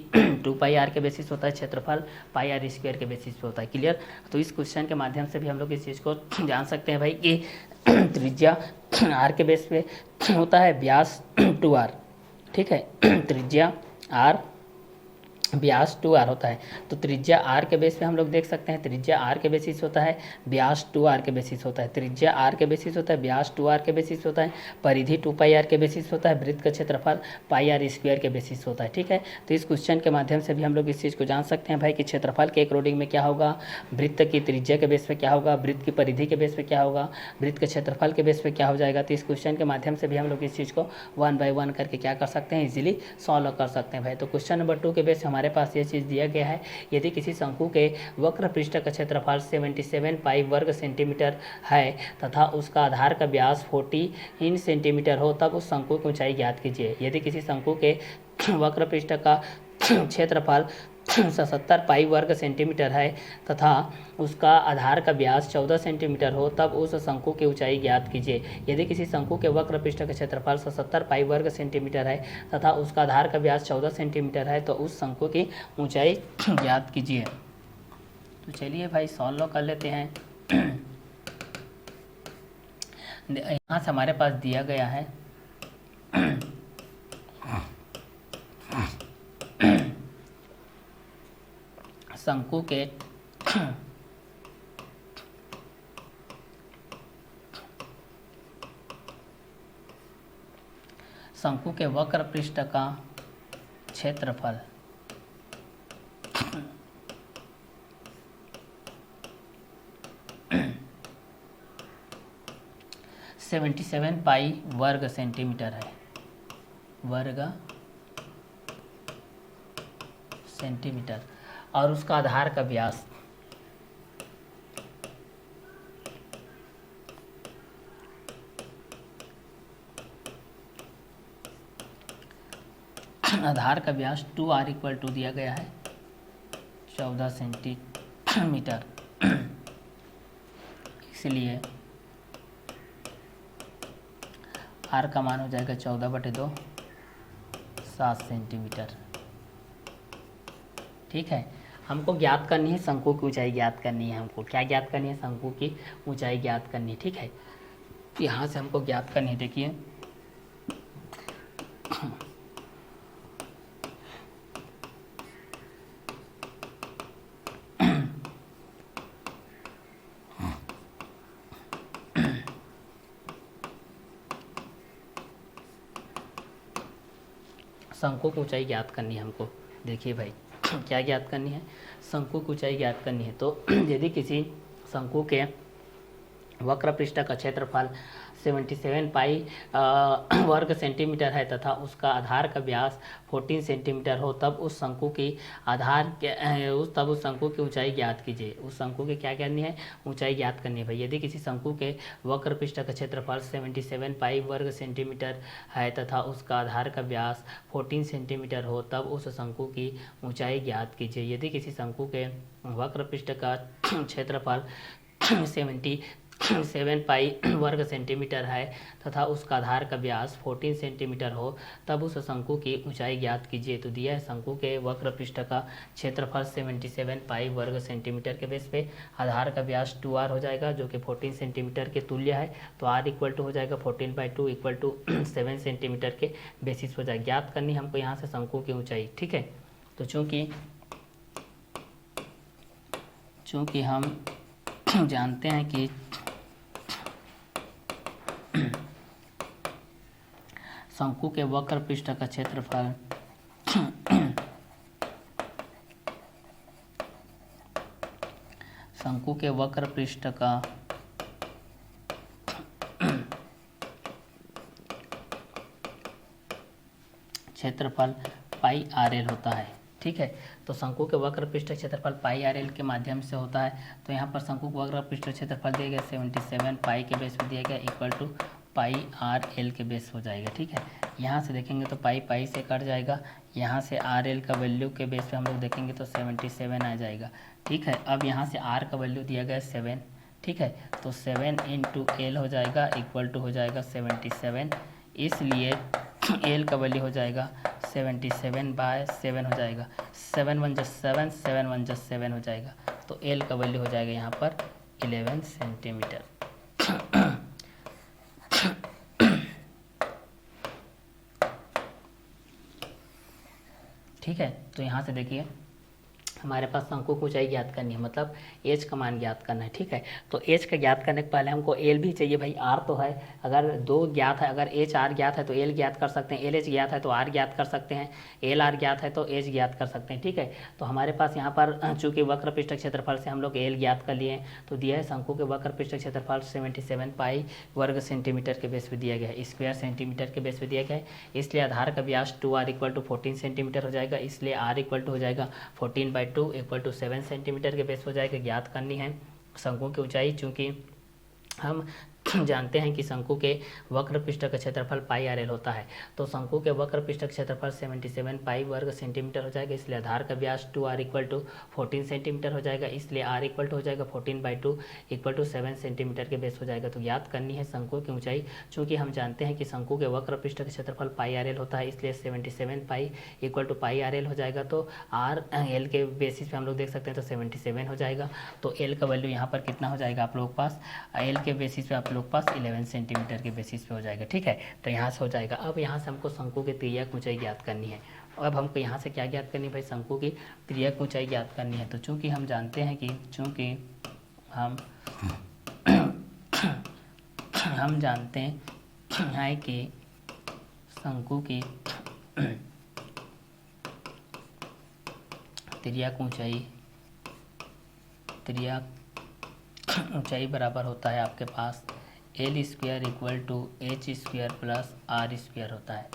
2πr के बेसिस होता है, क्षेत्रफल πr² के बेसिस पे होता है। क्लियर, तो इस क्वेश्चन के माध्यम से भी हम लोग इस चीज़ को जान सकते हैं भाई कि त्रिज्या R के बेस पे होता है, व्यास 2R। ठीक है, त्रिज्या R व्यास 2R होता है। तो त्रिज्या R के बेस पे हम लोग देख सकते हैं, त्रिज्या R के बेसिस होता है, व्यास 2R के बेसिस होता है। त्रिज्या R के बेसिस होता है, व्यास 2R के बेसिस होता है, परिधि 2πr के बेसिस होता है, वृत्त का क्षेत्रफल πr² के बेसिस होता है। ठीक है, तो इस क्वेश्चन के माध्यम से भी हम लोग इस चीज़ को जान सकते हैं भाई कि क्षेत्रफल के अकॉर्डिंग में क्या होगा, वृत्त की त्रिज्या के बेस पे क्या होगा, वृत्त की परिधि के बेस पे क्या होगा, वृत्त के क्षेत्रफल के बेस पे क्या हो जाएगा। तो इस क्वेश्चन के माध्यम से भी हम लोग इस चीज़ को 1 बाय 1 करके क्या कर सकते हैं, इजीली सॉल्व कर सकते हैं भाई। तो क्वेश्चन नंबर 2 के बेस हमारे पास ये चीज़ दिया गया है। यदि किसी शंकु के वक्र पृष्ठ का क्षेत्रफल 77 पाई वर्ग सेंटीमीटर है तथा उसका आधार का व्यास 14 सेंटीमीटर हो, तब उस शंकु की ऊंचाई ज्ञात कीजिए। यदि किसी शंकु के वक्र पृष्ठ का क्षेत्रफल 77 पाई वर्ग सेंटीमीटर है तथा उसका आधार का व्यास 14 सेंटीमीटर हो, तब उस शंकु की ऊंचाई ज्ञात कीजिए। यदि किसी शंकु के वक्र पृष्ठ का क्षेत्रफल 77 पाई वर्ग सेंटीमीटर है तथा उसका आधार का व्यास 14 सेंटीमीटर है, तो उस शंकु की ऊंचाई ज्ञात कीजिए। तो चलिए भाई सॉल्व कर लेते हैं। यहाँ से हमारे पास दिया गया है शंकु के वक्र पृष्ठ का क्षेत्रफल 77 पाई वर्ग सेंटीमीटर है, वर्ग सेंटीमीटर, और उसका आधार का व्यास (2r इक्वल टू दिया गया है 14 सेंटीमीटर, इसलिए r का मान हो जाएगा 14/2 7 सेंटीमीटर। ठीक है, हमको ज्ञात करनी है शंकु की ऊंचाई ज्ञात करनी है। हमको क्या ज्ञात करनी है, शंकु की ऊंचाई ज्ञात करनी है। ठीक है, यहाँ से हमको ज्ञात करनी है। देखिए शंकु की ऊंचाई ज्ञात करनी है हमको। देखिए भाई क्या ज्ञात करनी है, शंकु की ऊंचाई ज्ञात करनी है। तो यदि किसी शंकु के वक्र पृष्ठ का क्षेत्रफल 77 पाई वर्ग सेंटीमीटर है तथा उसका आधार का व्यास 14 सेंटीमीटर हो, तब उस शंकु की उस शंकु की ऊंचाई ज्ञात कीजिए। उस शंकु की क्या करनी है, ऊंचाई ज्ञात करनी है भाई। यदि किसी शंकु के वक्र पृष्ठ का क्षेत्रफल 77 पाई वर्ग सेंटीमीटर है तथा उसका आधार का व्यास 14 सेंटीमीटर हो, तब उस शंकु की ऊंचाई ज्ञात कीजिए। यदि किसी शंकु के वक्र पृष्ठ का क्षेत्रफल 77 पाई वर्ग सेंटीमीटर है तथा उसका आधार का व्यास 14 सेंटीमीटर हो, तब उस शंकु की ऊंचाई ज्ञात कीजिए। तो दिया है शंकु के वक्र पृष्ठ का क्षेत्रफल 77 पाई वर्ग सेंटीमीटर के बेस पे, आधार का व्यास 2r हो जाएगा जो कि 14 सेंटीमीटर के तुल्य है। तो r इक्वल टू हो जाएगा 14/2 इक्वल टू 7 सेंटीमीटर के बेसिस हो जाएगा। ज्ञात करनी हमको यहाँ से शंकु की ऊंचाई, ठीक है। तो चूँकि हम जानते हैं कि शंकु के वक्र पृष्ठ का क्षेत्रफल शंकु के वक्र पृष्ठ का क्षेत्रफल पाई आर एल होता है, ठीक है। तो शंकु के वक्र पृष्ठ क्षेत्रफल पाई आर एल के माध्यम से होता है। तो यहाँ पर शंकु के वक्र पृष्ठ क्षेत्रफल दिया गया 77 पाई के बेस पे दिया गया equal to pi R L के बेस हो जाएगा, ठीक है। यहाँ से देखेंगे तो पाई पाई से कट जाएगा, यहाँ से आर एल का वैल्यू के बेस पे हम लोग देखेंगे तो 77 आ जाएगा, ठीक है। अब यहाँ से आर का वैल्यू दिया गया 7, ठीक है। तो 7 इंटू एल हो जाएगा इक्वल टू हो जाएगा 77, इसलिए एल का वैल्यू हो जाएगा 77/7 हो जाएगा। 7 1 जा 7, 7 1 जा 7 हो जाएगा। तो एल का वैल्यू हो जाएगा यहाँ पर 11 सेंटीमीटर। ठीक है। तो यहाँ से देखिए हमारे पास शंकु की ऊंचाई ज्ञात करनी है, मतलब एच का मान ज्ञात करना है, ठीक है। तो एच का ज्ञात करने के पहले हमको एल भी चाहिए भाई। आर तो है, अगर दो ज्ञात है, अगर एच आर ज्ञात है तो एल ज्ञात कर सकते हैं, एल एच ज्ञात है तो आर ज्ञात कर सकते हैं, एल आर ज्ञात है तो एच ज्ञात कर सकते हैं, ठीक है। तो हमारे पास यहाँ पर चूंकि वक्र पृष्ठ क्षेत्रफल से हम लोग एल ज्ञात कर लिए, तो दिया है शंकु के वक्र पृष्ठ क्षेत्रफल 77 पाई वर्ग सेंटीमीटर के बेस पे दिया गया है, स्क्वायर सेंटीमीटर के बेस पे दिया गया है। इसलिए आधार का व्यास 2r इक्वल टू 14 सेंटीमीटर हो जाएगा, इसलिए r इक्वल टू हो जाएगा 14/2 इक्वल टू 7 सेंटीमीटर के बेस हो जाएगा। ज्ञात करनी है शंकु की ऊंचाई, चूंकि हम जानते हैं कि शंकु के वक्र पृष्ठ का क्षेत्रफल पाई आर एल होता है। तो शंकु के वक्र पृष्ठ का क्षेत्रफल 77 पाई वर्ग सेंटीमीटर हो जाएगा, इसलिए आधार का व्यास 2r इक्वल टू 14 सेंटीमीटर हो जाएगा, इसलिए r इक्वल टू हो जाएगा 14/2 इक्वल टू 7 सेंटीमीटर के बेस हो जाएगा। तो ज्ञात करनी है शंकु की ऊंचाई, चूंकि हम जानते हैं कि शंकु के वक्र पृष्ठ का क्षेत्रफल पाई आर एल होता है, इसलिए 77 pi equal to pi R L हो जाएगा। तो आर एल के बेसिस पे हम लोग देख सकते हैं तो 77 हो जाएगा। तो एल का वैल्यू यहाँ पर कितना हो जाएगा आप लोगों के पास, एल के बेसिस पे आप लोग पास 11 सेंटीमीटर के बेसिस पे हो जाएगा, ठीक है। तो यहाँ से हो जाएगा। अब यहाँ से हमको शंकु की तिर्यक ऊंचाई ज्ञात करनी है। अब हमको यहाँ से क्या ज्ञात करनी है भाई, शंकु की तिर्यक ऊंचाई ज्ञात करनी है। तो चूंकि हम जानते हैं कि हम जानते हैं कि शंकु की तिर्यक ऊंचाई बराबर होता है आपके पास L square equal to H square plus R square होता है।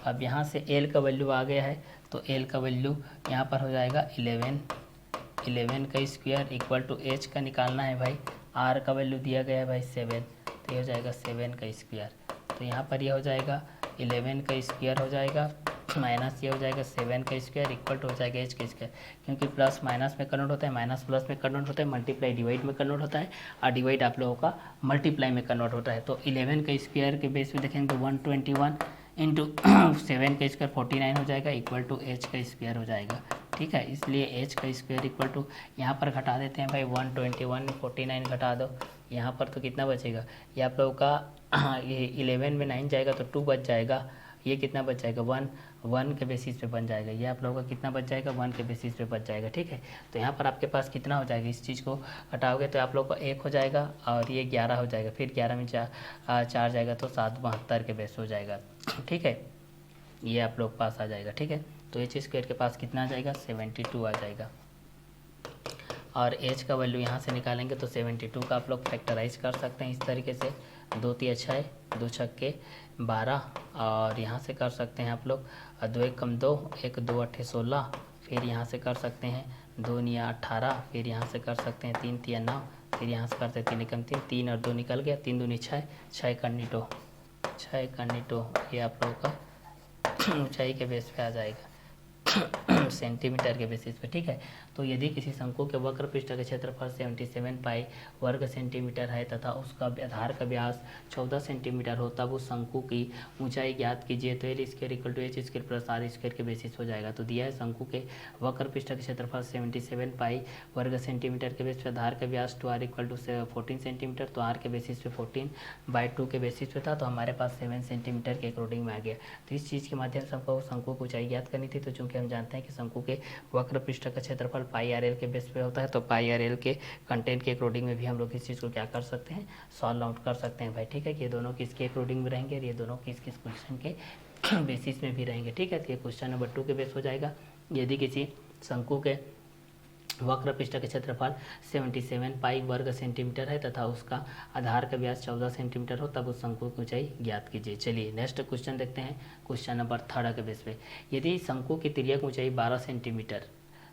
अब यहाँ से एल का वैल्यू आ गया है, तो एल का वैल्यू यहाँ पर हो जाएगा 11 का स्क्वायर इक्वल टू एच का निकालना है भाई, आर का वैल्यू दिया गया है भाई 7, तो ये हो जाएगा 7 का स्क्वायर। तो यहाँ पर ये हो जाएगा 11 का स्क्वायर हो जाएगा माइनस ये हो जाएगा 7 का स्क्वायर इक्वल टू हो जाएगा एच का स्क्वायर, क्योंकि प्लस माइनस में कन्वर्ट होता है, माइनस प्लस में कन्वर्ट होता है, मल्टीप्लाई डिवाइड में कन्वर्ट होता है, और डिवाइड आप लोगों का मल्टीप्लाई में कन्वर्ट होता है। तो 11 का स्क्वायर के बेस पे देखेंगे तो 121 इंटू 7 का स्क्वायर 49 हो जाएगा इक्वल टू एच का स्क्वायर हो जाएगा, ठीक है। इसलिए एच का स्क्वायर इक्वल टू यहाँ पर घटा देते हैं भाई 121 49 घटा दो, यहाँ पर तो कितना बचेगा, ये आप लोगों का ये 11 में 9 जाएगा तो 2 बच जाएगा, ये कितना बच जाएगा 1 के बेसिस पे बन जाएगा, ये आप लोगों का कितना बच जाएगा 1 के बेसिस पे बच जाएगा, ठीक है। तो यहाँ पर आपके पास कितना हो जाएगा, इस चीज़ को हटाओगे तो आप लोगों का 1 हो जाएगा और ये 11 हो जाएगा, फिर 11 में 4 जाएगा तो 7 72 के बेस हो जाएगा, ठीक है। ये आप लोग पास आ जाएगा, ठीक है। तो एच स्क्वायर के पास कितना आ जाएगा, 72 आ जाएगा। और एच का वैल्यू यहाँ से निकालेंगे तो 72 का आप लोग फैक्टराइज कर सकते हैं इस तरीके से, 2 तिया 6, 2 छक्के 12, और यहाँ से कर सकते हैं आप लोग 2 एक कम 2, 1 2 8 16, फिर यहाँ से कर सकते हैं 2 निया 18, फिर यहाँ से कर सकते हैं 3 तिया 9, फिर यहाँ से करते हैं 3 एकम 3, 3 और 2 निकल गया, 3 दूनी 6, 6 कर्नीटो, 6 कर्नीटो, ये आप लोगों का ऊंचाई के बेस पे आ जाएगा सेंटीमीटर के बेसिस पे, ठीक है। तो यदि किसी शंकु के वक्र पृष्ठ का क्षेत्रफल 77 पाई वर्ग सेंटीमीटर है तथा उसका आधार का व्यास 14 सेंटीमीटर हो, तब उस शंकु की ऊंचाई ज्ञात कीजिए। तो L square equal to H square plus R square के बेसिस हो जाएगा। तो दिया है शंकु के वक्र पृष्ठ का क्षेत्रफल 77 पाई वर्ग सेंटीमीटर के बेस पे, आधार का व्यास 2r इक्वल टू 14 सेंटीमीटर, तो आर के बेसिस पे 14/2 के बेसिस पे था, तो हमारे पास 7 सेंटीमीटर के अकॉर्डिंग में आ गया। तो इस चीज़ के माध्यम से हमको शंकु की ऊंचाई ज्ञात करनी थी। तो चूंकि हम जानते हैं कि शंकु के वक्र पृष्ठ का क्षेत्रफल पाई आर एल के बेस पे होता है, तो पाई आर एल के कंटेंट के अकॉर्डिंग में भी हम लोग इस चीज़ को क्या कर सकते हैं, सॉल्व आउट कर सकते हैं भाई, ठीक है। कि ये दोनों किसके अकॉर्डिंग में रहेंगे और ये दोनों किस किस क्वेश्चन के बेसिस में भी रहेंगे, ठीक है। तो ये क्वेश्चन नंबर 2 के बेस हो जाएगा। यदि किसी शंकु के वक्र पृष्ठ का क्षेत्रफल 77 पाई वर्ग सेंटीमीटर है तथा उसका आधार का व्यास 14 सेंटीमीटर हो, तब उस शंकु की ऊंचाई ज्ञात कीजिए। चलिए नेक्स्ट क्वेश्चन देखते हैं, क्वेश्चन नंबर 3 के बेस पे। यदि शंकु की तिर्यक ऊंचाई 12 सेंटीमीटर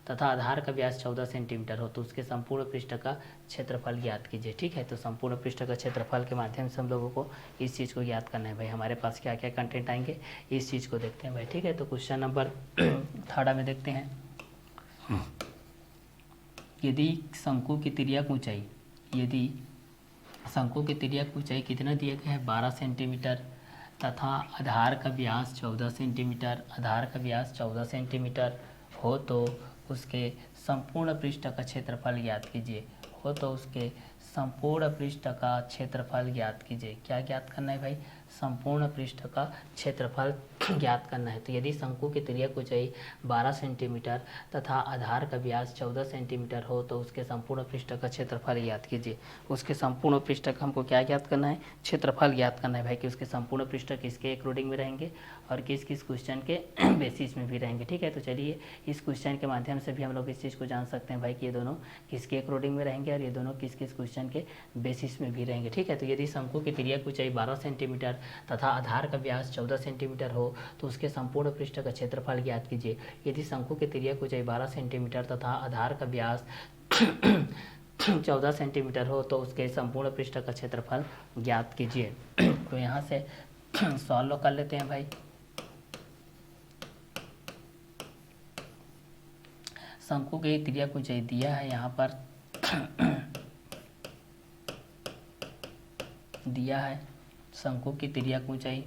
तथा आधार का व्यास 14 सेंटीमीटर हो, तो उसके संपूर्ण पृष्ठ का क्षेत्रफल ज्ञात कीजिए, ठीक है। तो संपूर्ण पृष्ठ का क्षेत्रफल के माध्यम से हम लोगों को इस चीज़ को ज्ञात करना है भाई। हमारे पास क्या क्या कंटेंट आएंगे इस चीज़ को देखते हैं भाई, ठीक है। तो क्वेश्चन नंबर 3 में देखते हैं। यदि शंकु की तिर्यक ऊंचाई, यदि शंकु की तिर्यक ऊंचाई कितना दिया गया है, 12 सेंटीमीटर तथा आधार का व्यास 14 सेंटीमीटर, आधार का व्यास 14 सेंटीमीटर हो, तो उसके संपूर्ण पृष्ठ का क्षेत्रफल ज्ञात कीजिए। हो तो उसके संपूर्ण पृष्ठ का क्षेत्रफल ज्ञात कीजिए। क्या ज्ञात करना है भाई, संपूर्ण पृष्ठ का क्षेत्रफल ज्ञात करना है। तो यदि शंकु की तिर्यक ऊंचाई 12 सेंटीमीटर तथा आधार का व्यास 14 सेंटीमीटर हो, तो उसके संपूर्ण पृष्ठ का क्षेत्रफल ज्ञात कीजिए। उसके संपूर्ण पृष्ठ का हमको क्या ज्ञात करना है, क्षेत्रफल ज्ञात करना है भाई, कि उसके संपूर्ण पृष्ठ किसके अकॉर्डिंग में रहेंगे और किस किस क्वेश्चन के बेसिस में भी रहेंगे, ठीक है। तो चलिए इस क्वेश्चन के माध्यम से भी हम लोग इस चीज़ को जान सकते हैं भाई कि ये दोनों किसके अकॉर्डिंग में रहेंगे और ये दोनों किस किस क्वेश्चन के बेसिस में भी रहेंगे, ठीक है। तो यदि शंकु की तिर्यक ऊंचाई 12 सेंटीमीटर तथा आधार का व्यास 14 सेंटीमीटर हो, तो उसके संपूर्ण पृष्ठ का क्षेत्रफल ज्ञात कीजिए। यदि शंकु की तिर्यक ऊंचाई 12 सेंटीमीटर तथा आधार का व्यास 14 सेंटीमीटर हो, तो उसके संपूर्ण पृष्ठ का क्षेत्रफल ज्ञात कीजिए। तो यहाँ से सॉल्व कर लेते हैं भाई। शंकु की तिर्यक ऊंचाई दिया है यहाँ पर दिया है शंकु की तिर्यक ऊंचाई,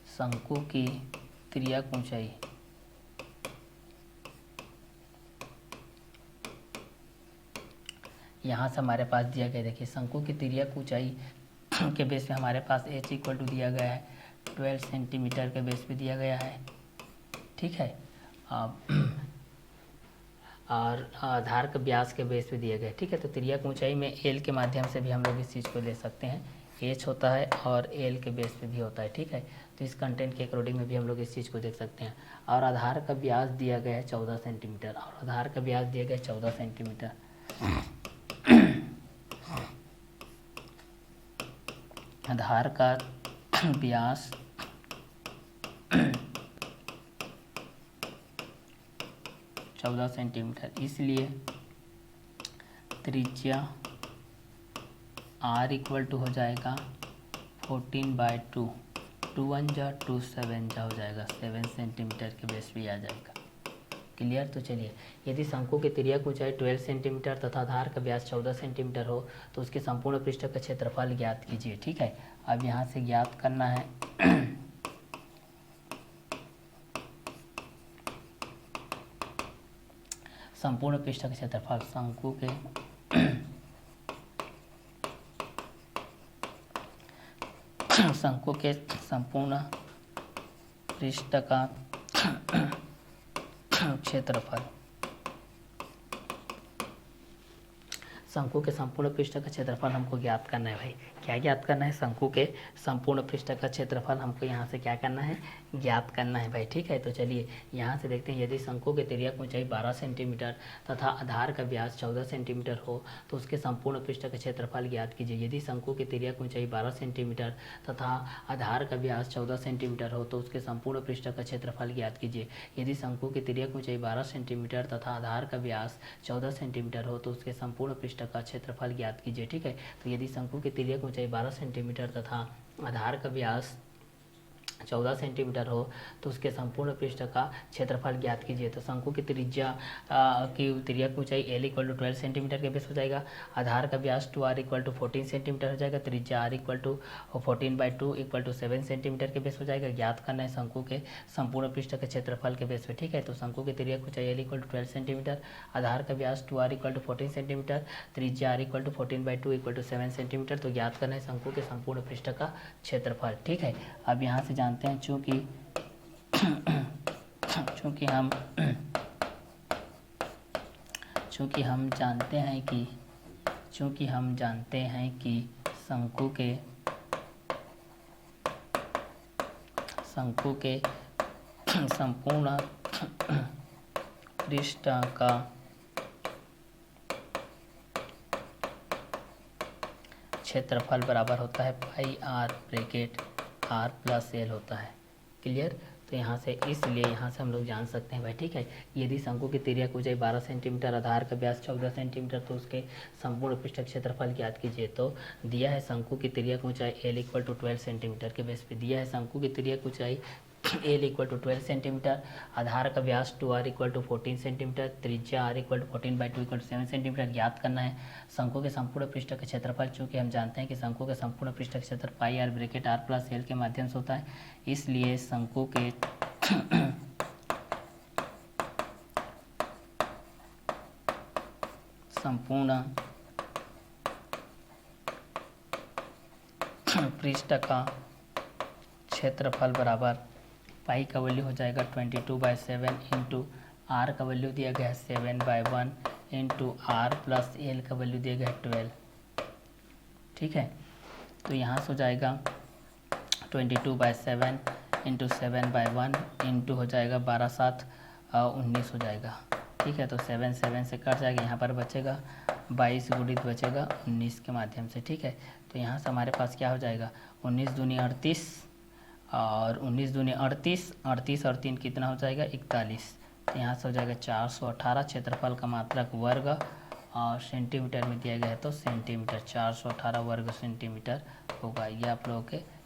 शंकु की तिर्यक ऊंचाई यहाँ से हमारे पास दिया गया, देखिए शंकु की तिर्यक ऊंचाई के बेस पे हमारे पास h इक्वल टू दिया गया है 12 सेंटीमीटर के बेस पे दिया गया है, ठीक है। और आधार का व्यास के बेस पे दिया गया है, ठीक है। तो तिर्यक ऊंचाई में एल के माध्यम से भी हम लोग इस चीज़ को ले सकते हैं, एच होता है और एल के बेस पे भी होता है, ठीक है। तो इस कंटेंट के अकॉर्डिंग में भी हम लोग इस चीज़ को देख सकते हैं। और आधार का व्यास दिया गया है 14 सेंटीमीटर, और आधार का व्यास दिया गया है 14 सेंटीमीटर। आधार का व्यास 14 सेंटीमीटर, इसलिए त्रिज्या r इक्वल टू हो जाएगा 14/2, 2 1 जा 2 7 जा हो जाएगा, 7 सेंटीमीटर के बेस भी आ जाएगा। क्लियर। तो चलिए यदि शंकु की तिर्यक ऊंचाई 12 सेंटीमीटर तथा आधार का व्यास 14 सेंटीमीटर हो, तो उसके संपूर्ण पृष्ठ का क्षेत्रफल ज्ञात कीजिए, ठीक है। अब यहाँ से ज्ञात करना है संपूर्ण पृष्ठ का क्षेत्रफल। शंकु के शंकु के संपूर्ण पृष्ठ का क्षेत्रफल, शंकु के संपूर्ण पृष्ठ का क्षेत्रफल हमको ज्ञात करना है भाई। क्या ज्ञात करना है, शंकु के संपूर्ण पृष्ठ का क्षेत्रफल हमको यहाँ से क्या करना है, ज्ञात करना है भाई। ठीक है, तो चलिए यहाँ से देखते हैं, यदि शंकु के तिर्यक ऊंचाई 12 सेंटीमीटर तथा आधार का व्यास 14 सेंटीमीटर हो तो उसके संपूर्ण पृष्ठ का क्षेत्रफल ज्ञात कीजिए। यदि शंकु की तिर्यक ऊंचाई 12 सेंटीमीटर तथा आधार का व्यास 14 सेंटीमीटर हो तो उसके संपूर्ण पृष्ठ का क्षेत्रफल ज्ञात कीजिए। यदि शंकु की तिर्यक ऊंचाई 12 सेंटीमीटर तथा आधार का व्यास 14 सेंटीमीटर हो तो उसके संपूर्ण पृष्ठ का क्षेत्रफल ज्ञात कीजिए। ठीक है, तो यदि शंकु की तिर्यक ऊंचाई 12 सेंटीमीटर तथा आधार का व्यास 14 सेंटीमीटर हो तो उसके संपूर्ण पृष्ठ का क्षेत्रफल ज्ञात कीजिए। तो शंकु की त्रिज्या की तिर्यक ऊंचाई एल इक्वल टू 12 सेंटीमीटर के बेस हो जाएगा, आधार का व्यास 2r इक्वल टू 14 सेंटीमीटर हो जाएगा, त्रिज्या r equal to 14/2 equal to 7 centimetre के बेस हो जाएगा। ज्ञात करना है शंकु के संपूर्ण पृष्ठ के क्षेत्रफल के बेस पे। ठीक है, तो शंकु की तिर्यक ऊंचाई एल इक्वल टू 12 सेंटीमीटर, आधार का व्यास 2r इक्वल टू 14 सेंटीमीटर, त्रिज्या r equal to 14/2 equal to 7 centimetre. तो ज्ञात करना है शंकु के संपूर्ण पृष्ठ का क्षेत्रफल। ठीक है, अब यहाँ से जानते हैं चूँकि हम जानते हैं कि शंकु के संपूर्ण पृष्ठ का क्षेत्रफल बराबर होता है पाई r bracket r plus L होता है। क्लियर, तो यहाँ से इसलिए यहाँ से हम लोग जान सकते हैं भाई। ठीक है, यदि शंकु की तिर्यक ऊंचाई 12 सेंटीमीटर, आधार का व्यास 14 सेंटीमीटर तो उसके संपूर्ण पृष्ठ क्षेत्रफल ज्ञात कीजिए। तो दिया है शंकु की तिर्यक ऊंचाई एल इक्वल टू 12 सेंटीमीटर के बेस पे दिया है शंकु की तिर्यक ऊंचाई एल इक्वल टू 12 सेंटीमीटर, आधार का व्यास 2r इक्वल टू 14 सेंटीमीटर, त्रिज्या r equal to 14/2 equal to 7 centimetre. ज्ञात करना है शंकु के संपूर्ण पृष्ठ का क्षेत्रफल। चूँकि हम जानते हैं कि शंकु के संपूर्ण पृष्ठ का क्षेत्रफल पाई r bracket r plus L के माध्यम से होता है, इसलिए शंकु के संपूर्ण पृष्ठ का क्षेत्रफल बराबर पाई का वैल्यू हो जाएगा 22/7 इंटू आर का वैल्यू दिया गया है 7/1 इंटू आर प्लस एल का वैल्यू दिया गया है 12। ठीक है, तो यहाँ से हो जाएगा 22/7 इंटू 7/1 इंटू हो जाएगा 12×7 19 हो जाएगा। ठीक है, तो 7 से कट जाएगा, यहाँ पर बचेगा 22 गुणित बचेगा 19 के माध्यम से। ठीक है, तो यहाँ से हमारे पास क्या हो जाएगा 19 दूनी 38 और 19 दूनी 38, 38 और 3 कितना हो जाएगा 41। तो यहाँ से हो जाएगा 418 क्षेत्रफल का मात्रक वर्ग और सेंटीमीटर में दिया गया है तो सेंटीमीटर 418 वर्ग सेंटीमीटर होगा। ये आप लोगों के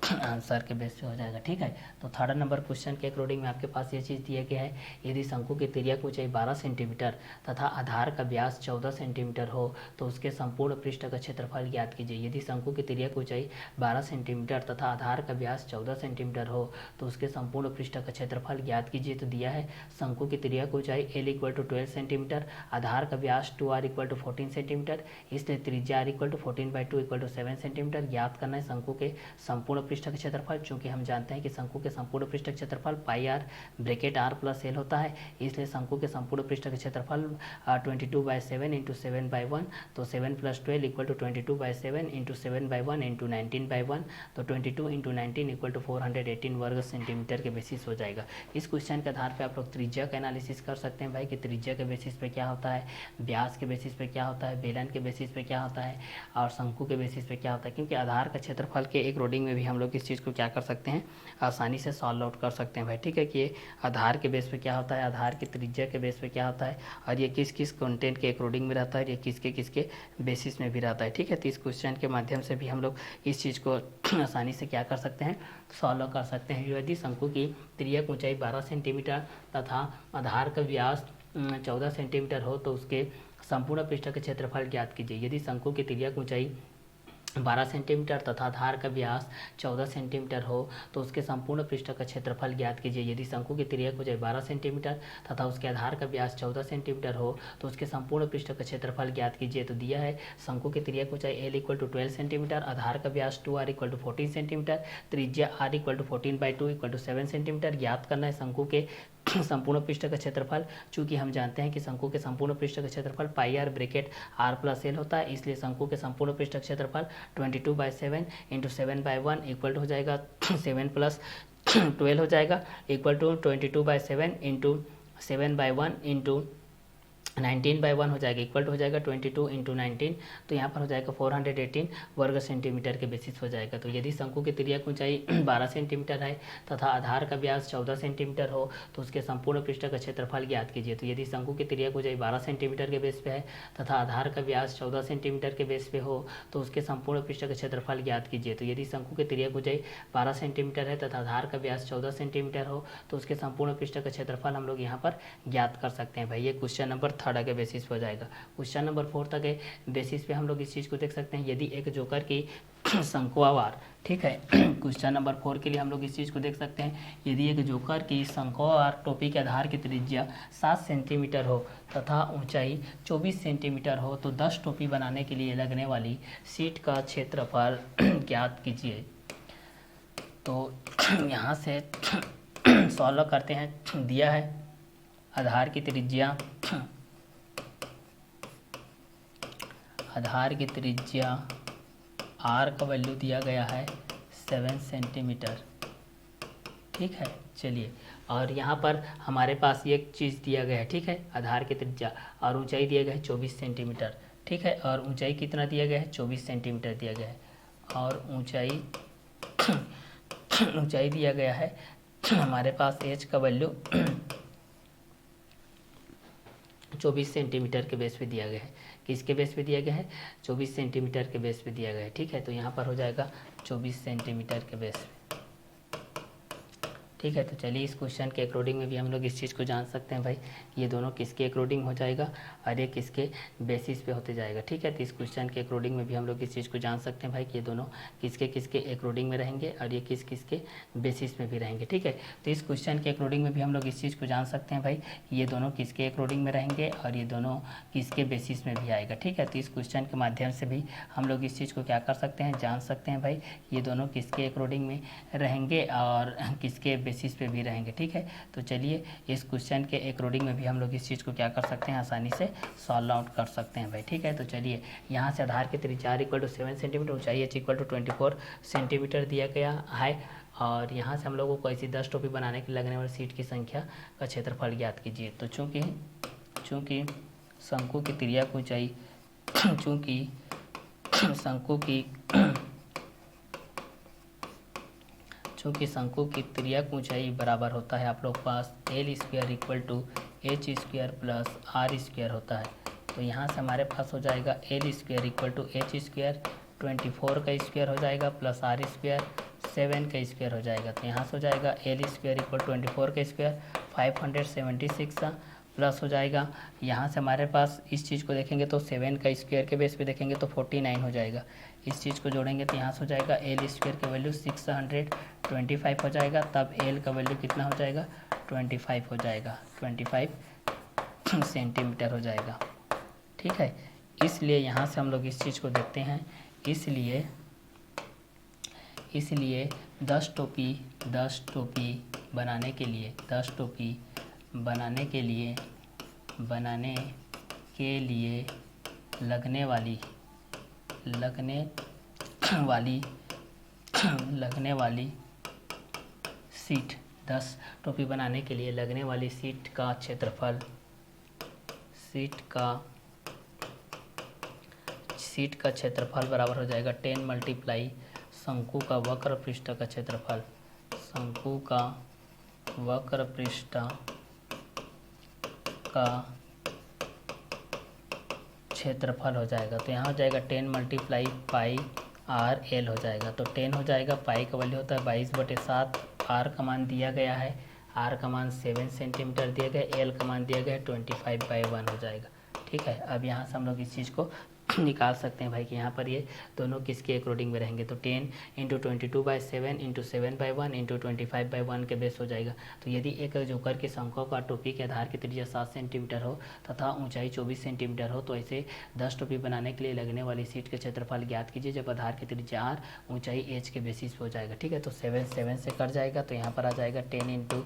आंसर के बेस पे हो जाएगा। ठीक है, तो थर्ड नंबर क्वेश्चन के अकॉर्डिंग में आपके पास ये चीज़ दिया गया है, यदि शंकु की तिर्यक ऊंचाई 12 सेंटीमीटर तथा आधार का व्यास 14 सेंटीमीटर हो तो उसके संपूर्ण पृष्ठ का क्षेत्रफल ज्ञात कीजिए। यदि शंकु की तिर्यक ऊंचाई 12 सेंटीमीटर तथा आधार का व्यास 14 सेंटीमीटर हो तो उसके संपूर्ण पृष्ठ का क्षेत्रफल ज्ञात कीजिए। तो दिया है शंकु की तिर्यक ऊंचाई एल इक्वल टू 12 सेंटीमीटर, आधार का व्यास 2r इक्वल टू 14 सेंटीमीटर, इसलिए त्रिज्या r equal to 14/2 equal to 7 centimetre. ज्ञात करना है शंकु के संपूर्ण पृष्ठ का क्षेत्रफल। चूंकि हम जानते हैं कि शंकु के संपूर्ण पृष्ठ का क्षेत्रफल पाई r bracket r plus L होता है, इसलिए शंकु के संपूर्ण पृष्ठ का क्षेत्रफल 22/7 इंटू 7/1, तो 7 + 12 इक्वल टू 22/7 इंटू 7/1 इंटू 19/1, तो 22 इंटू 19 इक्वल टू 418 वर्ग सेंटीमीटर के बेसिस हो जाएगा। इस क्वेश्चन के आधार पर आप लोग त्रिज्या का एनालिसिस कर सकते हैं भाई कि त्रिज्या के बेसिस पे क्या होता है, व्यास के बेसिस पे क्या होता है, बेलन के बेसिस पे क्या होता है और शंकु के बेसिस पे क्या होता है। क्योंकि आधार का क्षेत्रफल के एक रोडिंग में भी हम लोग इस चीज़ को क्या कर सकते हैं, आसानी से सॉल्व आउट कर सकते हैं भाई। ठीक है, कि ये आधार के बेस पे क्या होता है, आधार की त्रिज्या के बेस पे क्या होता है और ये किस किस कंटेंट के अकॉर्डिंग में रहता है, ये किसके किसके बेसिस में भी रहता है। ठीक है, तो इस क्वेश्चन के माध्यम से भी हम लोग इस चीज़ को आसानी से क्या कर सकते हैं, सॉल्व कर सकते हैं। यदि शंकु की तिर्यक ऊंचाई 12 सेंटीमीटर तथा आधार का व्यास 14 सेंटीमीटर हो तो उसके संपूर्ण पृष्ठ के क्षेत्रफल ज्ञात कीजिए। यदि शंकु की तिर्यक ऊंचाई 12 सेंटीमीटर तथा आधार का व्यास 14 सेंटीमीटर हो तो उसके संपूर्ण पृष्ठ का क्षेत्रफल ज्ञात कीजिए। यदि शंकु की तिर्यक ऊंचाई 12 सेंटीमीटर तथा उसके आधार का व्यास 14 सेंटीमीटर हो तो उसके संपूर्ण पृष्ठ का क्षेत्रफल ज्ञात कीजिए। तो दिया है शंकु की तिर्यक ऊंचाई एल इक्वल टू 12 सेंटीमीटर, आधार का व्यास 2r इक्वल टू 14 सेंटीमीटर, त्रिज्या r equal to 14/2 equal to 7 centimetre. ज्ञात करना है शंकु के संपूर्ण पृष्ठ का क्षेत्रफल, चूंकि हम जानते हैं कि शंकु के संपूर्ण पृष्ठ का क्षेत्रफल pi R bracket R plus L होता है, इसलिए शंकु के संपूर्ण पृष्ठ का क्षेत्रफल 22/7 इंटू 7/1 इक्वल हो जाएगा 7 + 12 हो जाएगा, इक्वल टू 22/7 इंटू 7/1 इंटू 19/1 हो जाएगा, इक्वल टू हो जाएगा 22 इंटू 19, तो यहाँ पर हो जाएगा 418 वर्ग सेंटीमीटर के बेसिस हो जाएगा। तो यदि शंकु की तिर्यक ऊंचाई 12 सेंटीमीटर है तथा आधार का व्यास 14 सेंटीमीटर हो तो उसके संपूर्ण पृष्ठ का क्षेत्रफल ज्ञात कीजिए। तो यदि शंकु की तिर्यक ऊंचाई 12 सेंटीमीटर के बेस पे है तथा आधार का व्यास 14 सेंटीमीटर के बेस पे हो तो उसके संपूर्ण पृष्ठ का क्षेत्रफल ज्ञात कीजिए। तो यदि शंकु की तिर्यक ऊंचाई 12 सेंटीमीटर है तथा आधार का व्यास 14 सेंटीमीटर हो तो उसके संपूर्ण पृष्ठ का क्षेत्रफल हम लोग यहाँ पर ज्ञात कर सकते हैं। भाई ये क्वेश्चन नंबर 3 के बेसिस हो जाएगा। क्वेश्चन नंबर 4 तक के बेसिस पे हम लोग इस चीज़ को देख सकते हैं। यदि एक जोकर की शंक्वाकार, ठीक है, क्वेश्चन नंबर 4 के लिए हम लोग इस चीज़ को देख सकते हैं। यदि एक जोकर की शंक्वाकार टोपी के आधार की त्रिज्या 7 सेंटीमीटर हो तथा ऊंचाई 24 सेंटीमीटर हो तो 10 टोपी बनाने के लिए लगने वाली सीट का क्षेत्रफल ज्ञात कीजिए। तो यहाँ से सॉल्व करते हैं। दिया है आधार की त्रिज्या आर का वैल्यू दिया गया है 7 सेंटीमीटर, ठीक है। चलिए, और यहाँ पर हमारे पास एक चीज़ दिया गया है, ठीक है, आधार की त्रिज्या और ऊंचाई दिया गया है 24 सेंटीमीटर, ठीक है। और ऊंचाई कितना दिया गया है? 24 सेंटीमीटर दिया गया है और ऊंचाई ऊंचाई दिया गया है हमारे पास एच का वैल्यू 24 सेंटीमीटर के बेस पे दिया गया है। किसके बेस पे दिया गया है? 24 सेंटीमीटर के बेस पे दिया गया है, ठीक है। तो यहाँ पर हो जाएगा 24 सेंटीमीटर के बेस पे, ठीक है। तो चलिए इस क्वेश्चन के अकॉर्डिंग में भी हम लोग इस चीज़ को जान सकते हैं भाई, ये दोनों किसके अकॉर्डिंग हो जाएगा और ये किसके बेसिस पे होते जाएगा, ठीक है। तो इस क्वेश्चन के अकॉर्डिंग में भी हम लोग इस चीज़ को जान सकते हैं भाई कि ये दोनों किसके किसके अकॉर्डिंग में रहेंगे और ये किस किसके बेसिस में भी रहेंगे, ठीक है। तो इस क्वेश्चन के अकॉर्डिंग में भी हम लोग इस चीज़ को जान सकते हैं भाई, ये दोनों किसके अकॉर्डिंग में रहेंगे और ये दोनों किसके बेसिस में भी आएगा, ठीक है। तो इस क्वेश्चन के माध्यम से भी हम लोग इस चीज़ को क्या कर सकते हैं, जान सकते हैं भाई, ये दोनों किसके अकॉर्डिंग में रहेंगे और किसके बेसिस पे भी रहेंगे, ठीक है। तो चलिए इस क्वेश्चन के अकॉर्डिंग में भी हम लोग इस चीज़ को क्या कर सकते हैं, आसानी से सॉल्व आउट कर सकते हैं भाई, ठीक है। तो चलिए यहाँ से आधार की त्रिज्या r = 7 सेंटीमीटर, ऊंचाई h = 24 सेंटीमीटर दिया गया है और यहाँ से हम लोगों को ऐसी 10 टोपी बनाने के लगने वाली सीट की संख्या का क्षेत्रफल ज्ञात कीजिए। तो चूँकि शंकु की तिर्यक ऊंचाई चूँकि शंकु की तिर्यक ऊंचाई बराबर होता है आप लोग पास L² = H² प्लस R² होता है। तो यहाँ से हमारे पास हो जाएगा L² = H², 24 का स्क्वायर हो जाएगा प्लस R², 7 का स्क्वायर हो जाएगा। तो यहाँ से हो जाएगा L² = 24 का स्क्वायर 576 प्लस हो जाएगा। यहाँ से हमारे पास इस चीज़ को देखेंगे तो 7 का स्क्वायर के बेस पे देखेंगे तो 49 हो जाएगा। इस चीज़ को जोड़ेंगे तो यहाँ से हो जाएगा L² का वैल्यू 625 हो जाएगा, तब L का वैल्यू कितना हो जाएगा 25 हो जाएगा, 25 सेंटीमीटर हो जाएगा, ठीक है। इसलिए यहाँ से हम लोग इस चीज़ को देखते हैं, इसलिए 10 टोपी बनाने के लिए लगने वाली सीट 10 टोपी बनाने के लिए लगने वाली सीट का क्षेत्रफल बराबर हो जाएगा 10 × शंकु का वक्र पृष्ठ का क्षेत्रफल, शंकु का वक्र पृष्ठ का क्षेत्रफल हो जाएगा। तो यहाँ हो जाएगा 10 × πr/l हो जाएगा। तो 10 हो जाएगा, पाई का वैल्यू होता है 22/7, r का मान दिया गया है, r का मान 7 सेंटीमीटर दिया गया, l का मान दिया गया है 25/1 हो जाएगा, ठीक है। अब यहाँ से हम लोग इस चीज़ को निकाल सकते हैं भाई कि यहाँ पर ये दोनों किसके अकॉर्डिंग में रहेंगे। तो 10 × 22/7 × 7/1 × 25/1 के बेस हो जाएगा। तो यदि एक जोकर के शंक्वाकार टोपी के आधार की त्रिज्या 7 सेंटीमीटर हो तथा ऊंचाई 24 सेंटीमीटर हो तो ऐसे 10 टोपी बनाने के लिए लगने वाली सीट के क्षेत्रफल ज्ञात कीजिए जब आधार की त्रिज्या r, ऊंचाई h के बेसिस पे हो जाएगा, ठीक है। तो 7 से कट जाएगा तो यहाँ पर आ जाएगा 10 ×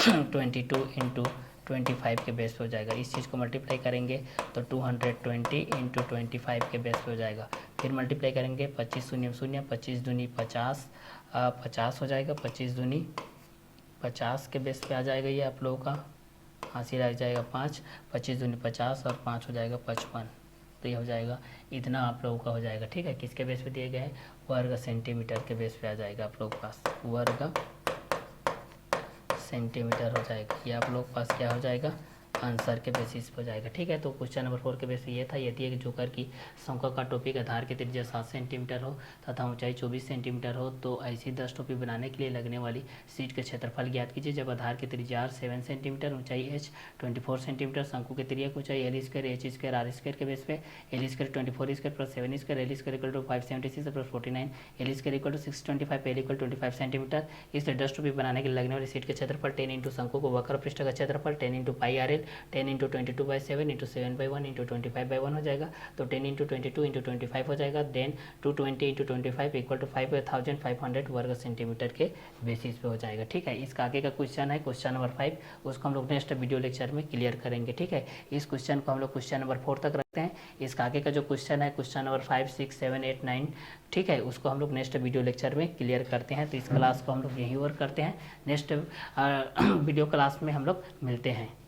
22 इंटू 25 के बेस पे हो जाएगा। इस चीज़ को मल्टीप्लाई करेंगे तो 220 इंटू 25 के बेस पे हो जाएगा। फिर मल्टीप्लाई करेंगे 25 शून्य शून्य, 25 दूनी 50, 50 हो जाएगा। 25 दूनी 50 के बेस पे आ जाएगा ये आप लोगों का, हासिल आ जाएगा 5, 25 दूनी 50 और 5 हो जाएगा 55। तो ये हो जाएगा, इतना आप लोगों का हो जाएगा। ठीक है, किसके बेस पे दिए गए हैं? वर्ग सेंटीमीटर के बेस पे आ जाएगा आप लोगों के पास, वर्ग सेंटीमीटर हो जाएगा। ये आप लोग पास क्या हो जाएगा? आंसर के बेसिस पे हो जाएगा। ठीक है, तो क्वेश्चन नंबर 4 के बेस पे ये था, यदि एक जोकर की शंकु का टोपी के आधार की त्रिज्या 7 सेंटीमीटर हो तथा ऊंचाई 24 सेंटीमीटर हो तो ऐसी 10 टोपी बनाने के लिए लगने वाली सीट के क्षेत्रफल ज्ञात कीजिए। जब आधार की त्रिज्या 7 सेंटीमीटर, ऊंचाई h 24 सेंटीमीटर, शंकु के त्रिज्या की ऊंचाई L square H square R square के बेस पे L square 24 square plus 7 square L square equal to 576 plus 49 L square equal to 625 L equal 25 centimetre. इस 10 टोपी बनाने के लिए लगने वाली सीट के क्षेत्रफल 10 इंटू शंकु को वक्र पृष्ठ का क्षेत्रफल 10 into pi R L 10 into 22/7 into 7/1 into 25/1 हो जाएगा। तो 10 इंटू 22 इंटू 25 हो जाएगा। देन 220 इंटू 25 इक्वल टू 5500 वर्ग सेंटीमीटर के बेसिस पे हो जाएगा। ठीक है, इसका आगे का क्वेश्चन है क्वेश्चन नंबर 5, उसको हम लोग नेक्स्ट वीडियो लेक्चर में क्लियर करेंगे। ठीक है, इस क्वेश्चन को हम लोग क्वेश्चन नंबर 4 तक रखते हैं। इसका आगे का जो क्वेश्चन है क्वेश्चन नंबर 5, 6, 7, 8, 9, ठीक है, उसको हम लोग नेक्स्ट वीडियो लेक्चर में क्लियर करते हैं। तो इस क्लास को हम लोग यहीं और करते हैं, नेक्स्ट वीडियो क्लास में हम लोग मिलते हैं।